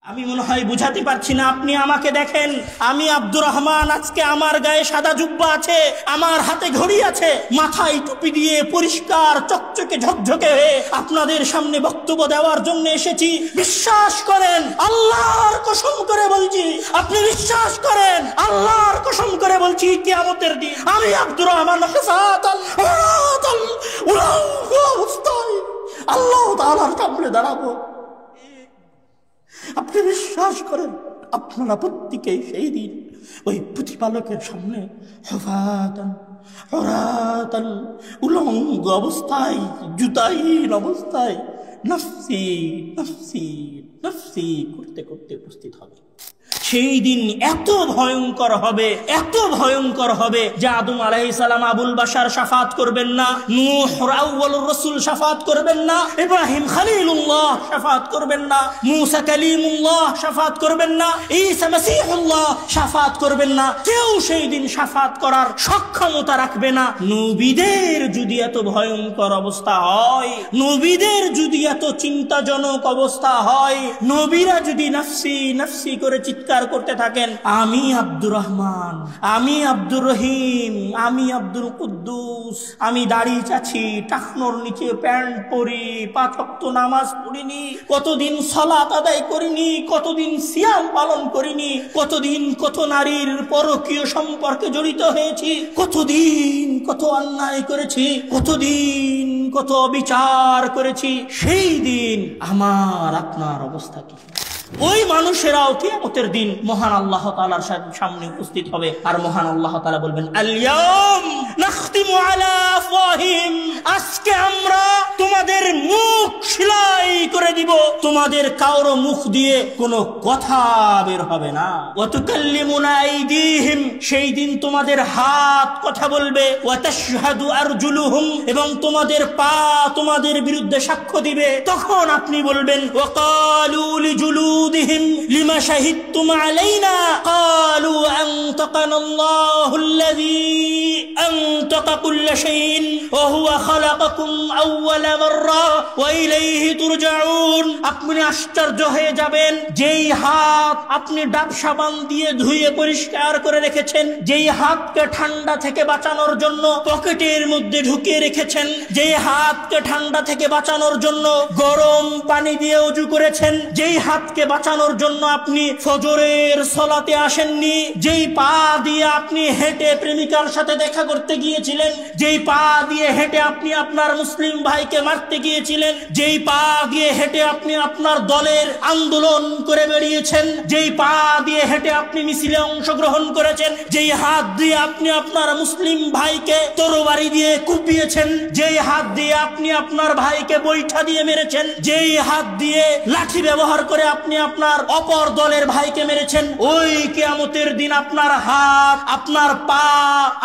আমি মনে হয় বুঝাতে পারছি না, আপনি আমাকে দেখেন, আমি আব্দুর রহমান, আজকে আমার গায়ে সাদা জুব্বা আছে, আমার হাতে ঘড়ি আছে, মাথায় টুপি দিয়ে পরিষ্কার চকচকে ঝকঝকে হয়ে আপনাদের সামনে বক্তব্য দেওয়ার জন্য এসেছি। বিশ্বাস করেন, আল্লাহর কসম করে বলছি, আপনি বিশ্বাস করেন, আল্লাহর কসম করে বলছি, কিয়ামতের দিন আমি আব্দুর রহমান অবস্থায় আল্লাহ তাআলার সামনে দাঁড়াবো। আপনি বিশ্বাস করেন, আপনারা প্রত্যেকেই সেই দিন ওই প্রতিপালকের সামনে উলঙ্গ অবস্থায়, জুতাহীন অবস্থায় নফসি নফসি নফসি করতে করতে উপস্থিত হবে। সেই দিন এত ভয়ঙ্কর হবে, এত ভয়ঙ্কর হবে যে আদম আলাইহিস সালাম আবুল বাশার শাফাত করবেন না, নূহ আউয়ালুর রাসূল শাফাত করবেন না, ইব্রাহিম খলিলুল্লাহ শাফাত করবেন না, মূসা কালিমুল্লাহ শাফাত করবেন না, ঈসা মাসীহুল্লাহ শাফাত করবেন না। কেউ সেই দিন শাফাত করার সক্ষমতা রাখবে না। নবীদের যদি এত ভয়ঙ্কর অবস্থা হয়, নবীদের যদি এত চিন্তাজনক অবস্থা হয়, নবীরা যদি নফসি নফসি করে চিৎকার করতে থাকেন, আমি আব্দুর রহমান, আমি আব্দুর রহিম, আমি আব্দুল কুদ্দুস, আমি দাড়ি চাচ্ছি, টাকনোর নিচে প্যান্ট পরি, 5 ওয়াক্ত নামাজ পড়িনি, কতদিন সালাত আদায় করিনি, কতদিন সিয়াম পালন করিনি, কতদিন কত নারীর পরকীয় সম্পর্কে জড়িত হয়েছি, কতদিন কত অন্যায় করেছি, কতদিন কত বিচার করেছি। সেই দিন আমার আপনার অবস্থা কি? ওই মানুষেরাও কিয়ামতের দিন মহান আল্লাহ তাআলার সামনে উপস্থিত হবে, আর মহান আল্লাহ তাআলা বলবেন, আল-ইয়াউম নাখতিমু আলা আফওয়াহিম, আজকে আমরা তোমাদের মুখ সেলাই করে দিব, তোমাদের কারো মুখ দিয়ে কোনো কথা বের হবে না। ওয়া তুকাল্লিমুনা আইদিহিম, সেই দিন তোমাদের হাত কথা বলবে, ওয়া তাশহাদু আরজুলুহুম, এবং তোমাদের পা তোমাদের বিরুদ্ধে সাক্ষ্য দিবে। তখন আপনি বলবেন, ওয়া ক্বালু লিজুলুদিহিম লিমা শাহিদতুম আলাইনা, ক্বালু আনতাকানা আল্লাহুল্লাযী আনতাকা কুল্লা শাইইন ওয়া হুয়া খালাকাকুম আউওয়ালা মাররা ওয়া ইলাইহি তুরজাউন। আপনি আশ্চর্য হয়ে যাবেন, যেই হাত আপনি ডাব সাবান দিয়ে ধুয়ে পরিষ্কার করে রেখেছেন, যেই হাতকে ঠান্ডা থেকে বাঁচানোর জন্য পকেটের মধ্যে ঢুকিয়ে রেখেছেন, যেই হাতকে ঠান্ডা থেকে বাঁচানোর জন্য গরম পানি দিয়ে ওযু করেছেন, যেই হাতকে বাঁচানোর জন্য আপনি ফজরের সালাতে আসেননি, যেই পা দিয়ে আপনি হেঁটে প্রেমিকার সাথে দেখা করতে গিয়েছিলেন, যেই পা দিয়ে হেঁটে আপনি আপনার মুসলিম ভাইকে মারতে গিয়েছিলেন, যেই পা দিয়ে হেঁটে আপনি আপনার দলের আন্দোলন করে বেরিয়েছেন, যেই পা দিয়ে হেঁটে আপনি মিছিলে অংশগ্রহণ করেছেন, যেই হাত দিয়ে আপনি আপনার মুসলিম ভাইকে তরবারি দিয়ে কুপিয়েছেন, যেই হাত দিয়ে আপনি আপনার ভাইকে বৈঠা দিয়ে মেরেছেন, যেই হাত দিয়ে লাঠি ব্যবহার করে আপনি আপনার অপর দলের ভাইকে মেরেছেন, ওই কিয়ামতের দিন আপনার হাত, আপনার পা,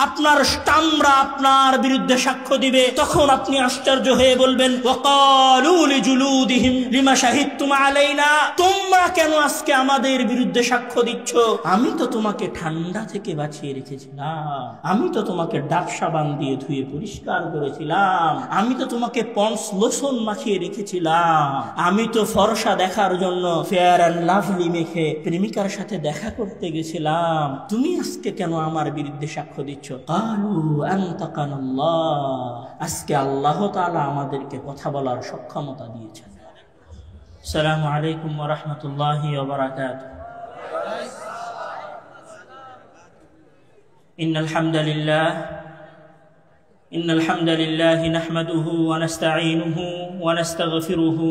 আপনার চামড়া আপনার বিরুদ্ধে সাক্ষ্য দিবে। তখন আপনি আশ্চর্য হয়ে বলবেন, ওয়াকালু লিজুলুদিহিম লিমা শাহিদতুম আলাইনা, তোমরা কেন আজকে আমাদের বিরুদ্ধে সাক্ষ্য দিচ্ছ? আমি তো তোমাকে ঠান্ডা থেকে বাঁচিয়ে রেখেছিলাম, আমি তো তোমাকে ডাব সাবান দিয়ে ধুয়ে পরিষ্কার করেছিলাম, আমি তো তোমাকে পন্স লোশন মাখিয়ে রেখেছিলাম, আমি তো ফর্সা দেখার জন্য ফেয়ার অ্যান্ড লাভলি মেখে প্রেমিকার সাথে দেখা করতে গেছিলাম, তুমি আজকে কেন আমার বিরুদ্ধে সাক্ষ্য দিচ্ছ? ক্বালু আনতাকানাল্লাহ, আজকে আল্লাহ তাআলা আমাদেরকে কথা বলার সক্ষমতা দিয়েছেন। আসসালামু আলাইকুম ওয়া রাহমাতুল্লাহি ওয়া বারাকাতুহু। ইন্নাল হামদালিল্লাহ নাহমাদুহু ওয়া নাস্তাঈনুহু ওয়া নাস্তাগফিরুহু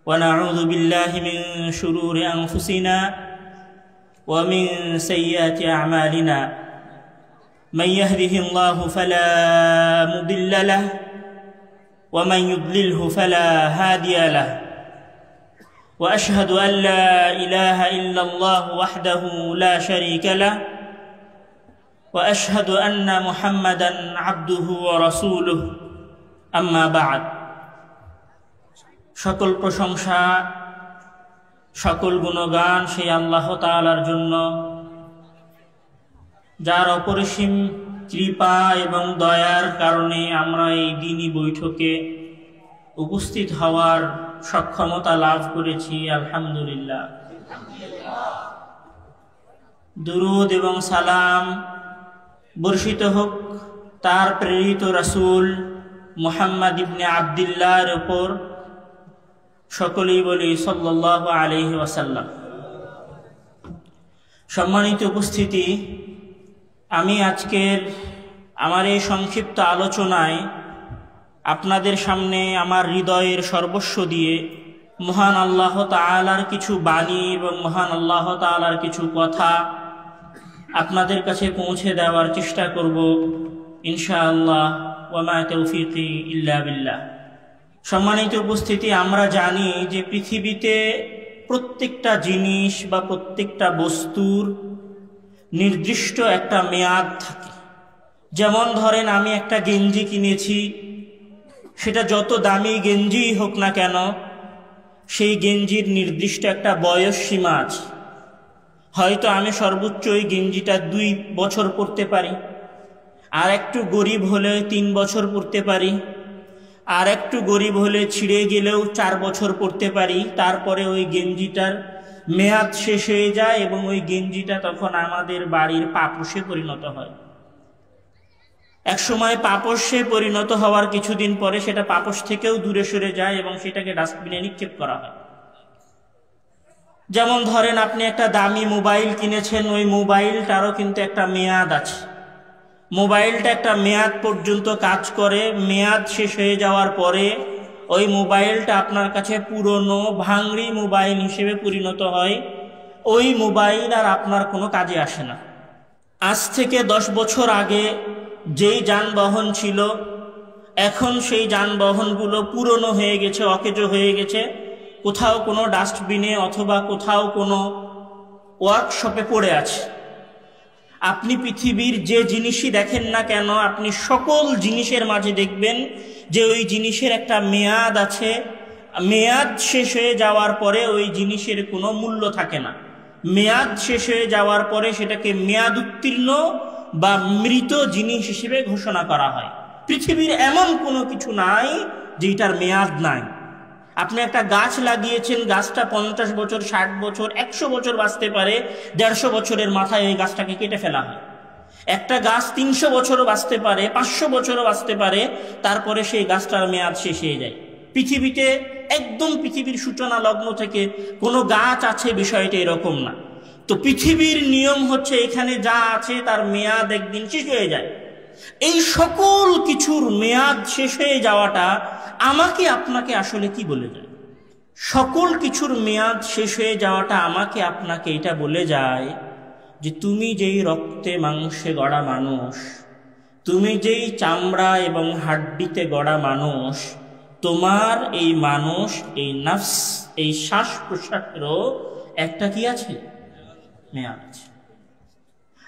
ওয়া নাউযু বিল্লাহি মিন শুরুরি আনফুসিনা ওয়া মিন সাইয়্যাতি আ'মালিনা। من يهده الله فلا مضل له ومن يضلله فلا هادي له وأشهد أن لا إله إلا الله وحده لا شريك له وأشهد أن محمدا عبده ورسوله أما بعد। সকল প্রশংসা, সকল গুণগান সেই আল্লাহ তাআলার জন্য, যার অপরিসীম কৃপা এবং দয়ার কারণে আমরা এই দিনী বৈঠকে উপস্থিত হওয়ার সক্ষমতা লাভ করেছি, আলহামদুলিল্লাহ। দুরূদ এবং সালাম বর্ষিত হোক তার প্রেরিত রাসূল মুহাম্মদ ইবনে আব্দুল্লাহর উপর। সকলেই বলি সাল্লাল্লাহু আলাইহি ওয়াসাল্লাম। সম্মানিত উপস্থিতি, আমি আজকের আমার এই সংক্ষিপ্ত আলোচনায় আপনাদের সামনে আমার হৃদয়ের সর্বস্ব দিয়ে মহান আল্লাহ তাআলার কিছু বাণী এবং মহান আল্লাহ তাআলার কিছু কথা আপনাদের কাছে পৌঁছে দেওয়ার চেষ্টা করব ইনশাআল্লাহ। ওয়া মা তাওফীকি ইল্লা বিল্লাহ। সম্মানিত উপস্থিতি, আমরা জানি যে পৃথিবীতে প্রত্যেকটা জিনিস বা প্রত্যেকটা বস্তুর নির্দিষ্ট একটা মেয়াদ থাকে। যেমন ধরেন, আমি একটা গেঞ্জি কিনেছি, সেটা যত দামি গেঞ্জিই হোক না কেন, সেই গেঞ্জির নির্দিষ্ট একটা বয়স সীমা আছে। হয়তো আমি সর্বোচ্চ ওই গেঞ্জিটা 2 বছর পরতে পারি, আর একটু গরিব হলে 3 বছর পরতে পারি, আর একটু গরিব হলে ছিঁড়ে গেলেও 4 বছর পরতে পারি। তারপরে ওই গেঞ্জিটার মেয়াদ শেষ হয়ে যায় এবং ওই গেঞ্জিটা তখন আমাদের বাড়ির পাপোশে পরিণত হয়। একসময় পাপোশে পরিণত হওয়ার কিছুদিন পরে সেটা পাপোশ থেকেও দূরে সরে যায় এবং সেটাকে ডাস্টবিনে নিক্ষেপ করা হয়। যেমন ধরেন, আপনি একটা দামি মোবাইল কিনেছেন, ওই মোবাইলটারও কিন্তু একটা মেয়াদ আছে। মোবাইলটা একটা মেয়াদ পর্যন্ত কাজ করে, মেয়াদ শেষ হয়ে যাওয়ার পরে ওই মোবাইলটা আপনার কাছে পুরনো ভাঙড়ি মোবাইল হিসেবে পরিণত হয়। ওই মোবাইল আর আপনার কোনো কাজে আসে না। আজ থেকে 10 বছর আগে যেই যানবাহন ছিল, এখন সেই যানবাহনগুলো পুরনো হয়ে গেছে, অকেজো হয়ে গেছে, কোথাও কোনো ডাস্টবিনে অথবা কোথাও কোনো ওয়ার্কশপে পড়ে আছে। আপনি পৃথিবীর যে জিনিসই দেখেন না কেন, আপনি সকল জিনিসের মাঝে দেখবেন যে ওই জিনিসের একটা মেয়াদ আছে। মেয়াদ শেষ হয়ে যাওয়ার পরে ওই জিনিসের কোনো মূল্য থাকে না। মেয়াদ শেষ হয়ে যাওয়ার পরে সেটাকে মেয়াদ উত্তীর্ণ বা মৃত জিনিস হিসেবে ঘোষণা করা হয়। পৃথিবীর এমন কোনো কিছু নাই যেটার মেয়াদ নাই। আপনি একটা গাছ লাগিয়েছেন, গাছটা 50 বছর, 60 বছর, 100 বছর বাঁচতে পারে, 150 বছরের মাথায় ওই গাছটাকে কেটে ফেলা হয়। একটা গাছ 300 বছরও বাঁচতে পারে, 500 বছরও বাঁচতে পারে, তারপরে সেই গাছটার মেয়াদ শেষ হয়ে যায়। পৃথিবীতে একদম পৃথিবীর সূচনা লগ্ন থেকে কোনো গাছ আছে বিষয়টা এরকম না। তো পৃথিবীর নিয়ম হচ্ছে, এখানে যা আছে তার মেয়াদ একদিন শেষ হয়ে যায়। এই সকল কিছুর মেয়াদ শেষ হয়ে যাওয়াটা আমাকে আপনাকে আসলে কি বলে যায়? সকল কিছুর মেয়াদ শেষ হয়ে যাওয়াটা আমাকে আপনাকে এটা বলে যায় যে তুমি যেই রক্তে মাংসে গড়া মানুষ, তুমি যেই চামড়া এবং হাড্ডিতে গড়া মানুষ, তোমার এই মানুষ, এই নফস, এই শ্বাস প্রশ্বাসেরও একটা কি আছে? মেয়াদ আছে।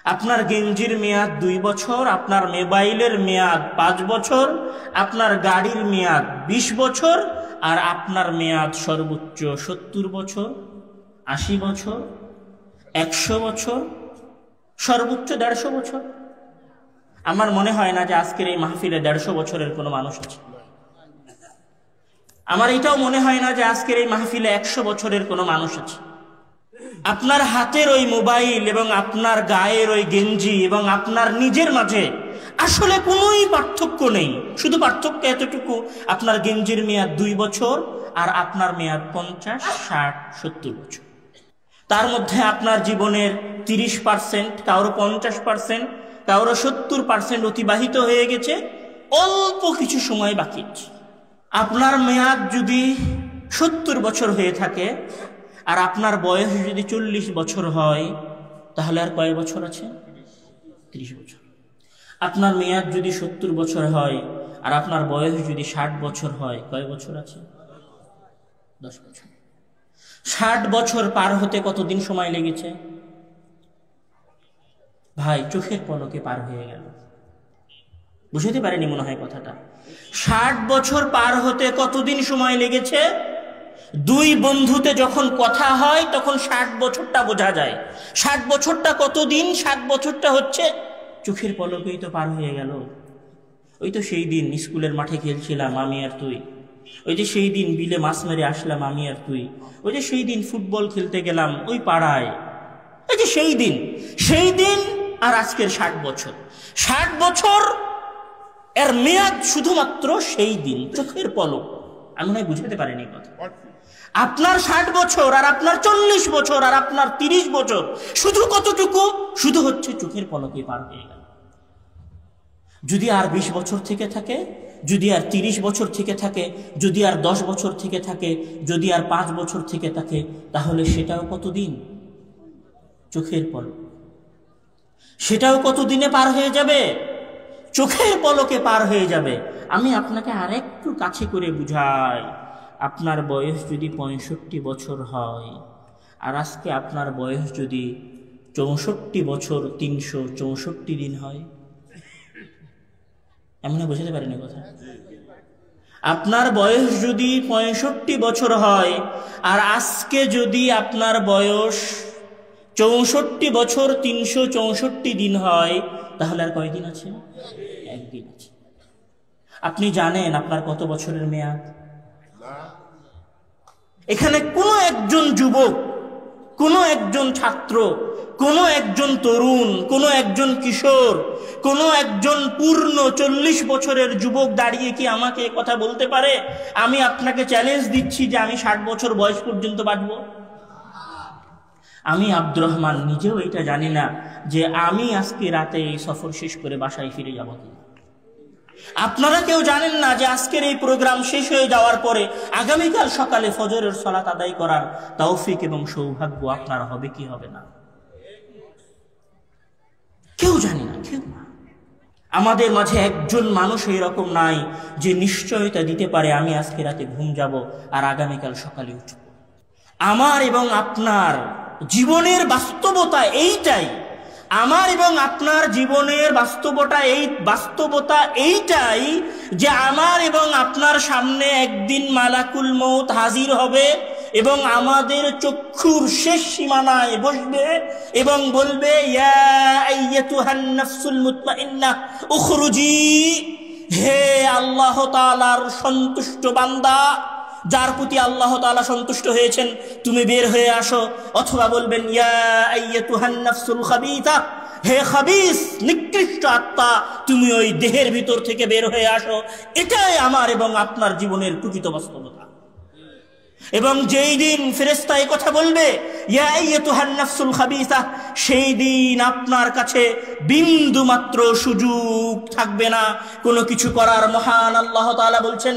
আপনার গেঞ্জির মেয়াদ 2 বছর, আপনার মোবাইলের মেয়াদ 5 বছর, আপনার গাড়ির মেয়াদ 20 বছর, আর আপনার মেয়াদ সর্বোচ্চ 70 বছর, 80 বছর, 100 বছর, সর্বোচ্চ 150 বছর। আমার মনে হয় না যে আজকের এই মাহফিলে 150 বছরের কোনো মানুষ আছে। আমার এটাও মনে হয় না যে আজকের এই মাহফিলে 100 বছরের কোনো মানুষ আছে। আপনার হাতের ওই মোবাইল এবং আপনার গায়ের ওই গেঞ্জি এবং আপনার নিজের মাঝে আসলে কোনোই পার্থক্য নেই। শুধু পার্থক্য এতটুকু, আপনার গেঞ্জির মেয়াদ 2 বছর আর আপনার মেয়াদ 50, 60, 70 বছর। তার মধ্যে আপনার জীবনের 30%, কারো 50%, কারো 70% অতিবাহিত হয়ে গেছে, অল্প কিছু সময় বাকি আছে। আপনার মেয়াদ যদি 70 বছর হয়ে থাকে আর আপনার বয়স যদি 40 বছর হয়, তাহলে আর কয় বছর আছে? 30 বছর। আপনার মেয়াদ যদি 70 বছর হয় আর আপনার বয়স যদি 60 বছর হয়, কয় বছর আছে? 10 বছর। 60 বছর পার হতে কতদিন সময় লেগেছে? ভাই, চোখের পলকে পার হয়ে গেল। বুঝতে পারেনি মনে হয় কথাটা। 60 বছর পার হতে কতদিন সময় লেগেছে? 2 বন্ধুতে যখন কথা হয় তখন 60 বছরটা বোঝা যায়। 60 বছরটা কতদিন? 60 বছরটা হচ্ছে চোখের পলকেই তো পার হয়ে গেল। ওই তো সেই দিন স্কুলের মাঠে খেলছিলাম আমি আর তুই, ওই যে সেই দিন বিলে মাছ মেরে আসলাম আমি আর তুই, ওই যে সেই দিন ফুটবল খেলতে গেলাম ওই পাড়ায়, এই যে সেই দিন আর আজকের 60 বছর। 60 বছর এর মেয়াদ শুধুমাত্র সেই দিন, চোখের পলক। আমি মনে হয় বুঝাতে পারিনি কথা। আপনার 60 বছর আর আপনার 40 বছর আর আপনার 30 বছর শুধু কতটুকু, শুধু হচ্ছে চোখের পলকে পার হয়ে গেল। যদি আর 20 বছর থেকে থাকে, যদি আর 30 বছর থেকে থাকে, যদি আর 10 বছর থেকে থাকে, যদি আর 5 বছর থেকে থাকে, তাহলে সেটাও কতদিন? চোখের পলক। সেটাও কতদিনে পার হয়ে যাবে? চোখের পলকে পার হয়ে যাবে। আমি আপনাকে আরেকটু কাছে করে বুঝাই। আপনার বয়স যদি 65 বছর হয় আর আজকে আপনার বয়স যদি 64 বছর 364 দিন হয়, এমন বুঝাতে পারেনি কথা। আপনার বয়স যদি 65 বছর হয় আর আজকে যদি আপনার বয়স 64 বছর 364 দিন হয়, তাহলে আর কয়দিন আছে? একদিন আছে। আপনি জানেন আপনার কত বছরের মেয়াদ? এখানে কোনো একজন যুবক, কোনো একজন ছাত্র, কোনো একজন তরুণ, কোনো একজন কিশোর, কোনো একজন পূর্ণ 40 বছরের যুবক দাঁড়িয়ে কি আমাকে কথা বলতে পারে আমি আপনাকে চ্যালেঞ্জ দিচ্ছি যে আমি 60 বছর বয়স পর্যন্ত বাঁচব? আমি আব্দুর রহমান নিজেও এটা জানি না যে আমি আজকে রাতে এই সফর শেষ করে বাসায় ফিরে যাব কি। আপনারা কেউ জানেন না যে আজকের এই প্রোগ্রাম শেষ হয়ে যাওয়ার পরে আগামীকাল সকালে ফজরের সালাত আদায় করার তৌফিক এবং সৌভাগ্য আপনার হবে কি হবে না। কেউ জানি না, কেউ না। আমাদের মাঝে একজন মানুষ এরকম নাই যে নিশ্চয়তা দিতে পারে আমি আজকে রাতে ঘুম যাব আর আগামীকাল সকালে উঠব। আমার এবং আপনার জীবনের বাস্তবতা এইটাই, আমার এবং আপনার জীবনের বাস্তবতা এইটাই যে আমার এবং আপনার সামনে একদিন মালাকুল মউত হাজির হবে এবং আমাদের চক্ষুর শেষ সীমানায় বসবে এবং বলবে, ইয়া আইয়াতুহান নাফসুল মুতমাইন্নাহ উখরুজি, হে আল্লাহ তাআলার সন্তুষ্ট বান্দা, যার প্রতি আল্লাহ তাআলা সন্তুষ্ট হয়েছেন, তুমি বের হয়ে আসো। অথবা বলবেন, ইয়া আইয়াতুহান নাফসুল খাবিসা, হে খাবিস নিকৃষ্ট আত্মা, তুমি ওই দেহের ভিতর থেকে বের হয়ে আসো। এটাই আমার এবং আপনার জীবনের প্রকৃত বাস্তবতা। এবং যেই দিন ফেরেশতা এই কথা বলবে, ইয়া আইয়াতুহান নাফসুল খাবিসা, সেই দিন আপনার কাছে বিন্দু মাত্র সুযোগ থাকবে না কোনো কিছু করার। মহান আল্লাহ তাআলা বলছেন,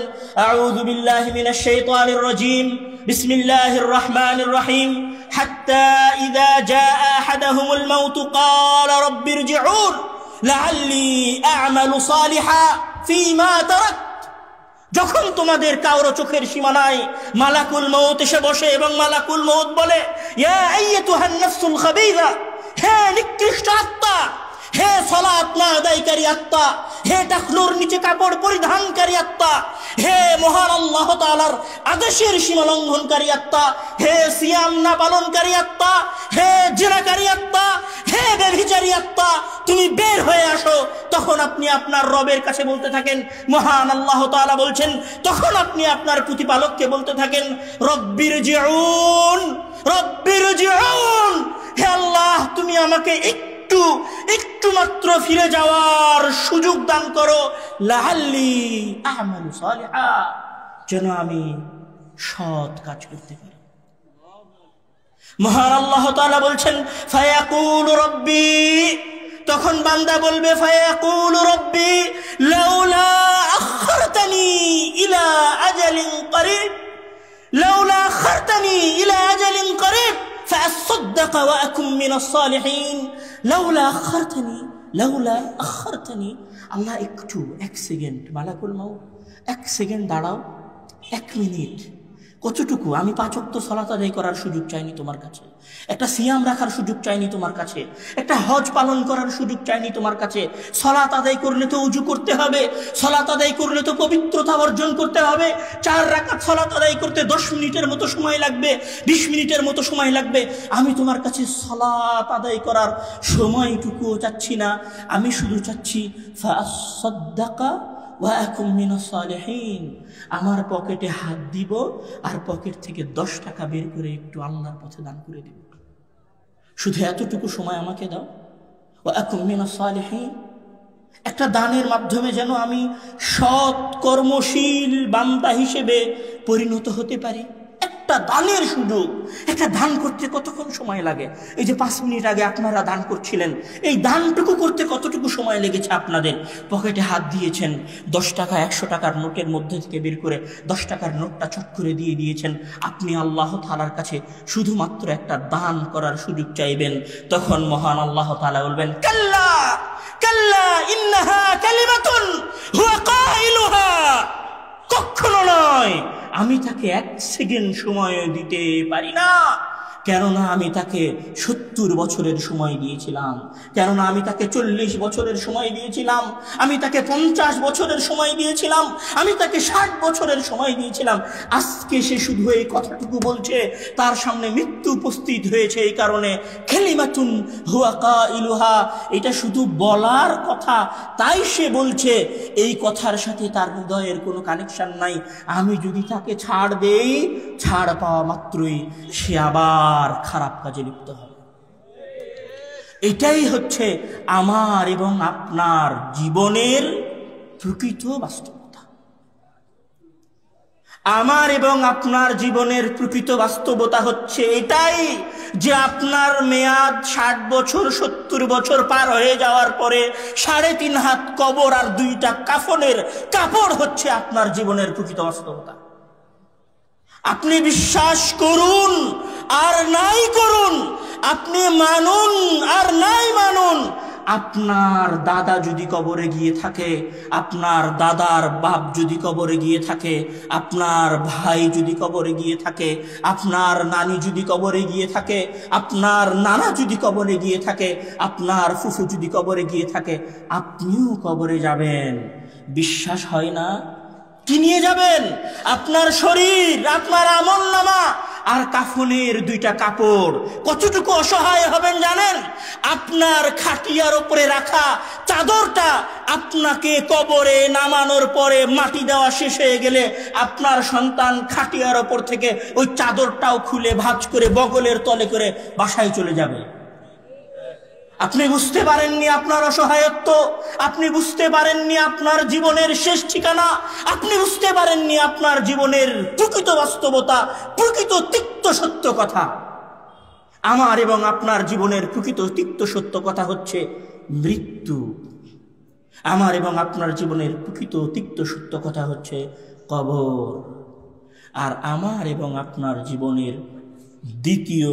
আউযু বিল্লাহি মিনাশ শাইতানির রাজীম, বিসমিল্লাহির রহমানির রহিম, হাত্তা ইযা জাআ আহাদাহুমুল মাউত ক্বালা রাব্বিরজিউন লাআল্লি আ'মালু সালিহা ফীমা তারাক। যখন তোমাদের কারো চোখের সীমানায় মালাকুল মউত এসে বসে এবং মালাকুল মউত বলে, ইয়া আইয়াতুহান নাফসুল খাবিসা, হে নিকৃষ্ট আত্মা, হে সালাত না আদায়কারী আত্মা, হে টাকনুর নিচে কাপড় পরিধানকারী আত্মা, হে মহান আল্লাহ তাআলার আদেশের সীমা লঙ্ঘনকারী আত্মা, হে সিয়াম না পালনকারী আত্মা, হে জিনাকারী আত্মা, হে ব্যভিচারী আত্মা, তুমি বের হয়ে আসো। তখন আপনি আপনার রবের কাছে বলতে থাকেন, মহান আল্লাহ তাআলা বলছেন, তখন আপনি আপনার প্রতিপালককে বলতে থাকেন, রব্বিরজিউন, রব্বিরজিউন, হে আল্লাহ তুমি আমাকে একটু মাত্র ফিরে যাওয়ার সুযোগ দান করো, লাআল্লি আ'মালু সালিহা, যেন আমি সৎ কাজ করতে পারি। মহান আল্লাহ তাআলা বলছেন, ফায়াকুলু রব্বি, তখন বান্দা বলবে, ফায়াকুলু রব্বি লাউলা আখারতানি ইলা আজালিন করিব, লাউলা আখারতানি ইলা আজালিন করিব فأصدق وأكن من الصالحين لولا أخرتني আল্লাহ একটু, 1 সেকেন্ড, মালাকুল মউত 1 সেকেন্ড দাঁড়াও, 1 মিনিট। কতটুকু? আমি 5 ওয়াক্ত সালাত আদায় করার সুযোগ চাইনি তোমার কাছে, একটা সিয়াম রাখার সুযোগ চাইনি তোমার কাছে, একটা হজ পালন করার সুযোগ চাইনি তোমার কাছে। সালাত আদায় করলে তো ওযু করতে হবে, সালাত আদায় করলে তো পবিত্রতা অর্জন করতে হবে। 4 রাকাত সালাত আদায় করতে 10 মিনিটের মতো সময় লাগবে, 20 মিনিটের মতো সময় লাগবে। আমি তোমার কাছে সালাত আদায় করার সময়টুকুও চাচ্ছি না, আমি শুধু চাচ্ছি ফাসাদ্দাকা ওয়া আকুম মিনাস সালিহিন, আমার পকেটে হাত দিব আর পকেট থেকে 10 টাকা বের করে একটু আল্লাহর পথে দান করে দিব। শুধু এতটুকু সময় আমাকে দাও। ওয়া আকুম মিনাস সালিহিন, একটা দানের মাধ্যমে যেন আমি সৎ কর্মশীল বান্দা হিসেবে পরিণত হতে পারি। একটা দানের সুযোগ। একটা দান করতে কতক্ষণ সময় লাগে? এই যে 5 মিনিট আগে আপনারা দান করছিলেন, এই দানটুকু করতে কতটুকু সময় লেগেছে আপনাদের? পকেটে হাত দিয়েছেন, 10 টাকা 100 টাকার নোটের মধ্যে থেকে বের করে 10 টাকার নোটটা চট করে দিয়ে দিয়েছেন। আপনি আল্লাহ তাআলার কাছে শুধুমাত্র একটা দান করার সুযোগ চাইবেন, তখন মহান আল্লাহ তাআলা বলবেন, কাল্লা কাল্লা ইন্নাহা কালিমাতুন হুয়া কাইলুহা, কখনো নয়, আমি তাকে 1 সেকেন্ড সময় দিতে পারি না। কেননা আমি তাকে 70 বছরের সময় দিয়েছিলাম, কেননা আমি তাকে 40 বছরের সময় দিয়েছিলাম, আমি তাকে 50 বছরের সময় দিয়েছিলাম, আমি তাকে 60 বছরের সময় দিয়েছিলাম। আজকে সে শুধু এই কথাটুকু বলছে, তার সামনে মৃত্যু উপস্থিত হয়েছে, এই কারণে কালিমাতুন হুয়া কাইলুহা, এটা শুধু বলার কথা, তাই সে বলছে। এই কথার সাথে তার হৃদয়ের কোনো কানেকশন নাই। আমি যদি তাকে ছাড় দেই, ছাড় পাওয়া মাত্রই সে আবার খারাপ কাজে লিপ্ত হবে। এটাই হচ্ছে আমার এবং আপনার জীবনের প্রকৃত বাস্তবতা। আমার এবং আপনার জীবনের প্রকৃত বাস্তবতা হচ্ছে এটাই যে আপনার মেয়াদ 60 বছর 70 বছর পার হয়ে যাওয়ার পরে 3.5 হাত কবর আর 2টা কাফনের কাপড় হচ্ছে আপনার জীবনের প্রকৃত বাস্তবতা। আপনি বিশ্বাস করুন আর নাই করুন, আপনি মানুন আর নাই মানুন, আপনার দাদা যদি কবরে গিয়ে থাকে, আপনার দাদার বাপ যদি কবরে গিয়ে থাকে, আপনার ভাই যদি কবরে গিয়ে থাকে, আপনার নানি যদি কবরে গিয়ে থাকে, আপনার নানা যদি কবরে গিয়ে থাকে, আপনার ফুফু যদি কবরে গিয়ে থাকে, আপনিও কবরে যাবেন। বিশ্বাস হয় না? কি নিয়ে যাবেন? আপনার শরীর, আপনার আমলনামা আর কাফনের 2টা কাপড়। কতটুকু অসহায় হবেন জানেন? আপনার খাটিয়ার উপরে রাখা চাদরটা আপনাকে কবরে নামানোর পরে মাটি দেওয়া শেষ হয়ে গেলে আপনার সন্তান খাটিয়ার উপর থেকে ওই চাদরটাও খুলে ভাঁজ করে বগলের তলে করে বাসায় চলে যাবে। আপনি বুঝতে পারেননি আপনার অসহায়ত্ব, আপনি বুঝতে পারেননি আপনার জীবনের শেষ ঠিকানা, আপনি বুঝতে পারেননি আপনার জীবনের প্রকৃত বাস্তবতা, প্রকৃত তিক্ত সত্য কথা। আমার এবং আপনার জীবনের প্রকৃত তিক্ত সত্য কথা হচ্ছে মৃত্যু। আমার এবং আপনার জীবনের প্রকৃত তিক্ত সত্য কথা হচ্ছে কবর। আর আমার এবং আপনার জীবনের দ্বিতীয়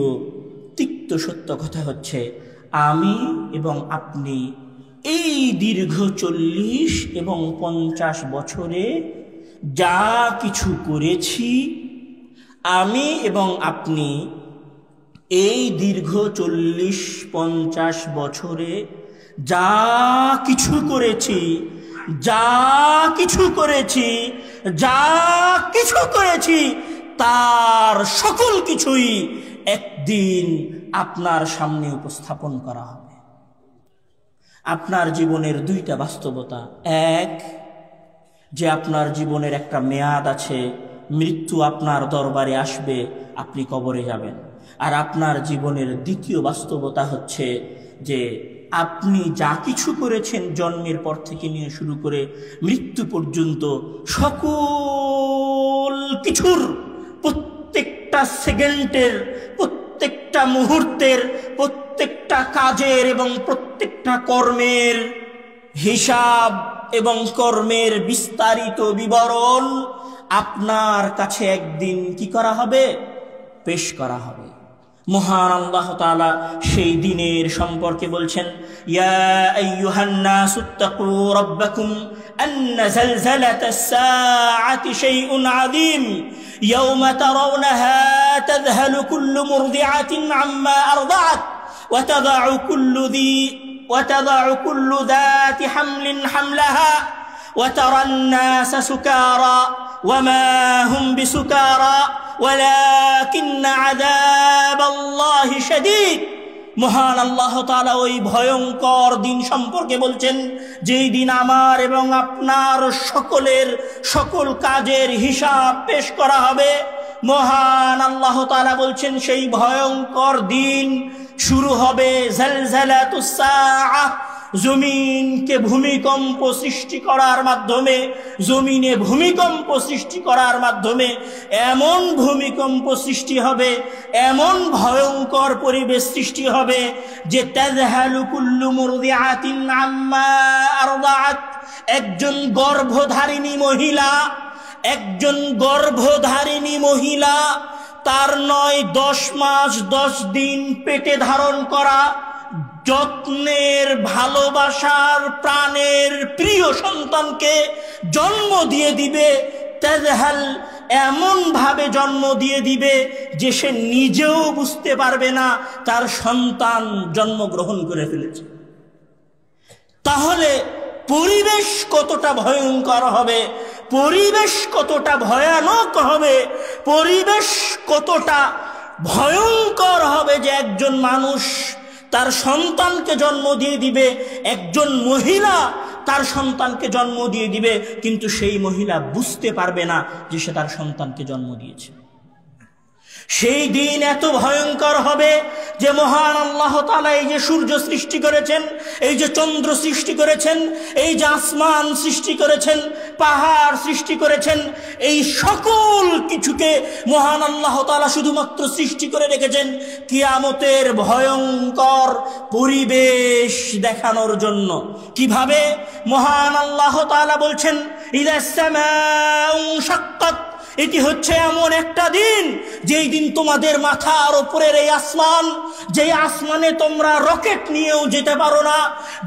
তিক্ত সত্য কথা হচ্ছে আমি এবং আপনি এই দীর্ঘ 40 এবং 50 বছরে যা কিছু করেছি, আমি এবং আপনি এই দীর্ঘ 40-50 বছরে যা কিছু করেছি, যা কিছু করেছি, যা কিছু করেছি, তার সকল কিছুই একদিন আপনার সামনে উপস্থাপন করা হবে। আপনার জীবনের 2টা বাস্তবতা, এক যে আপনার জীবনের একটা মেয়াদ আছে, মৃত্যু আপনার দরবারে আসবে, আপনি কবরে যাবেন। আর আপনার জীবনের দ্বিতীয় বাস্তবতা হচ্ছে যে আপনি যা কিছু করেছেন জন্মের পর থেকে নিয়ে শুরু করে মৃত্যু পর্যন্ত সকল কিছুর, প্রত্যেকটা সেকেন্ডের, প্রত্যেকটা মুহূর্তের, প্রত্যেকটা কাজের এবং প্রত্যেকটা কর্মের হিসাব এবং কর্মের বিস্তারিত বিবরণ আপনার কাছে একদিন কি করা হবে? পেশ করা হবে। মহান আল্লাহ তাআলা সেই দিনের সম্পর্কে বলছেন, ইয়া আইয়ুহান নাসুত্তাকু রাব্বাকুম আন্না যালযালাতাস সাআতি শাইউন আযীম ইয়াওমা তারাউনাহা তাযহালু কুল্লু মুরদিআতিন আম্মা আরদাআত ওয়া তাদাউ কুল্লু যাতি হামলিন হামলাহা ওয়া তারান নাসা সুকারা ওয়া মা হুম বিসুকারা ولكن عذاب الله شديد মহান আল্লাহ তাআলা ওই ভয়ঙ্কর দিন সম্পর্কে বলছেন, যেই দিন আমার এবং আপনার সকলের সকল কাজের হিসাব পেশ করা হবে। মহান আল্লাহ তাআলা বলছেন সেই ভয়ঙ্কর দিন শুরু হবে জালজালাতুস সাআহ, জমিনকে ভূমিকম্প সৃষ্টি করার মাধ্যমে, জমিনে ভূমিকম্প সৃষ্টি করার মাধ্যমে এমন ভূমিকম্প সৃষ্টি হবে, এমন ভয়ঙ্কর পরিবেশ সৃষ্টি হবে যে তাযহালু কুল্লু মুরদিআতিন আম্মা আরদাআত, একজন গর্ভধারিণী মহিলা তার 9-10 মাস 10 দিন পেটে ধারণ করা যত্নের ভালোবাসার প্রাণের প্রিয় সন্তানকে জন্ম দিয়ে দিবে। তাজহাল, এমন ভাবে জন্ম দিয়ে দিবে যে সে নিজেও বুঝতে পারবে না তার সন্তান জন্মগ্রহণ করে ফেলেছে। তাহলে পরিবেশ কতটা ভয়ঙ্কর হবে, পরিবেশ কতটা ভয়ানক হবে, পরিবেশ কতটা ভয়ঙ্কর হবে যে একজন মানুষ তার সন্তানকে জন্ম দিয়ে দিবে, একজন মহিলা তার সন্তানকে জন্ম দিয়ে দিবে, কিন্তু সেই মহিলা বুঝতে পারবে না যে সে তার সন্তানকে জন্ম দিয়েছে। সেই দিন এত ভয়ঙ্কর হবে যে মহান আল্লাহ তাআলা এই যে সূর্য সৃষ্টি করেছেন, এই যে চন্দ্র সৃষ্টি করেছেন, এই যে আসমান সৃষ্টি করেছেন, পাহাড় সৃষ্টি করেছেন, এই সকল কিছুকে মহান আল্লাহ তাআলা শুধুমাত্র সৃষ্টি করে রেখেছেন কিয়ামতের ভয়ঙ্কর পরিবেশ দেখানোর জন্য। কিভাবে? মহান আল্লাহ তাআলা বলছেন, ইদাস সামাউ শাক্কাত, এটি হচ্ছে এমন একটা দিন যেই দিন তোমাদের মাথার উপরের এই আসমান, যে আসমানে তোমরা রকেট নিয়েও যেতে পারো না,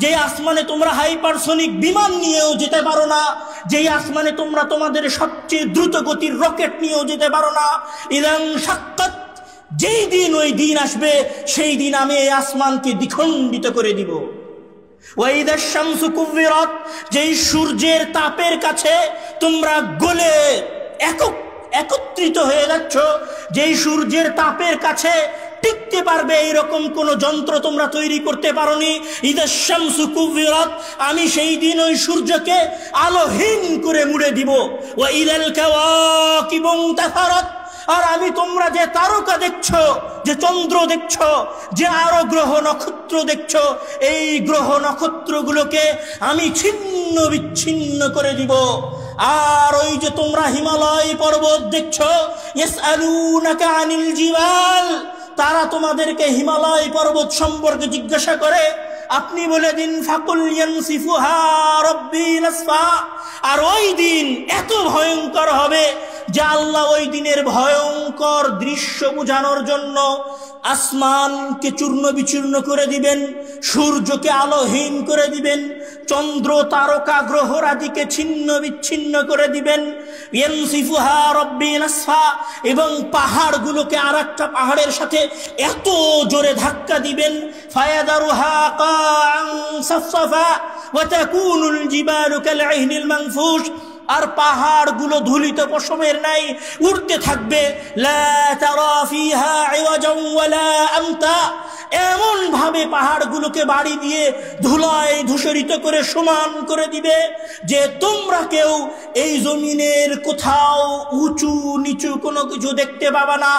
যে আসমানে তোমরা হাইপারসোনিক বিমান নিয়েও যেতে পারো না, যে আসমানে তোমরা তোমাদের সবচেয়ে দ্রুত গতির রকেট নিয়েও যেতে পারো না, ইদাং শাক্কাত, যেই দিন ওই দিন আসবে সেই দিন আমি এই আসমানকে দ্বিখণ্ডিত করে দিব। ওয়াইদাশ শামসু কুবিরাত, যেই সূর্যের তাপের কাছে তোমরা গলে একত্রিত হয়ে যাচ্ছ, যেই সূর্যের তাপের কাছে টিকতে পারবে এইরকম কোন যন্ত্র তোমরা তৈরি করতে পারোনি। ইদাশ শামসু কুবিরাত, আমি সেই দিন ওই সূর্যকে আলোহীন করে মুড়ে দিব। ওয়া ইদাল কাওয়াকিবু ইনতাসারাত, আর আমি তোমরা যে তারকা দেখছো, যে চন্দ্র দেখছো, যে আরো গ্রহ নক্ষত্র দেখছো, এই গ্রহ নক্ষত্রগুলোকে আমি ছিন্ন বিচ্ছিন্ন করে দিব। আর ওই যে তোমরা হিমালয় পর্বত দেখছো, ইয়াসআলুনাকা আনিল জিবাল, তারা তোমাদেরকে হিমালয় পর্বত সম্পর্কে জিজ্ঞাসা করে, আপনি বলে দিন ফাকুল ইয়ানসিফুহা রাব্বি নাসফা। আর ওই দিন এত ভয়ঙ্কর হবে যে আল্লাহ ওই দিনের ভয়ঙ্কর দৃশ্য বোঝানোর জন্য আসমানকে চূর্ণ বিচূর্ণ করে দিবেন, সূর্যকে আলোহীন করে দিবেন, চন্দ্র তারকা গ্রহরাজিকে ছিন্ন বিচ্ছিন্ন করে দিবেন। ইয়ানসিফুহা রাব্বি নাসফা, এবং পাহাড়গুলোকে আরেকটা পাহাড়ের সাথে এত জোরে ধাক্কা দিবেন, ফায়াদারুহা কাআন সাফসাফা ওয়া তাকুনুল জিবালু কালইহনিল মানফুশ, আর পাহাড়গুলো ধুলিত পশমের নাই উড়তে থাকবে। লা তারা ফিহা ইওয়াজান ওয়ালা আমতা, এমন ভাবে পাহাড়গুলোকে বাড়ি দিয়ে ধুলায় ধূসরিত করে সমান করে দিবে যে তোমরা কেউ এই জমিনের কোথাও উঁচু নিচু কোনো কিছু দেখতে পাবে না।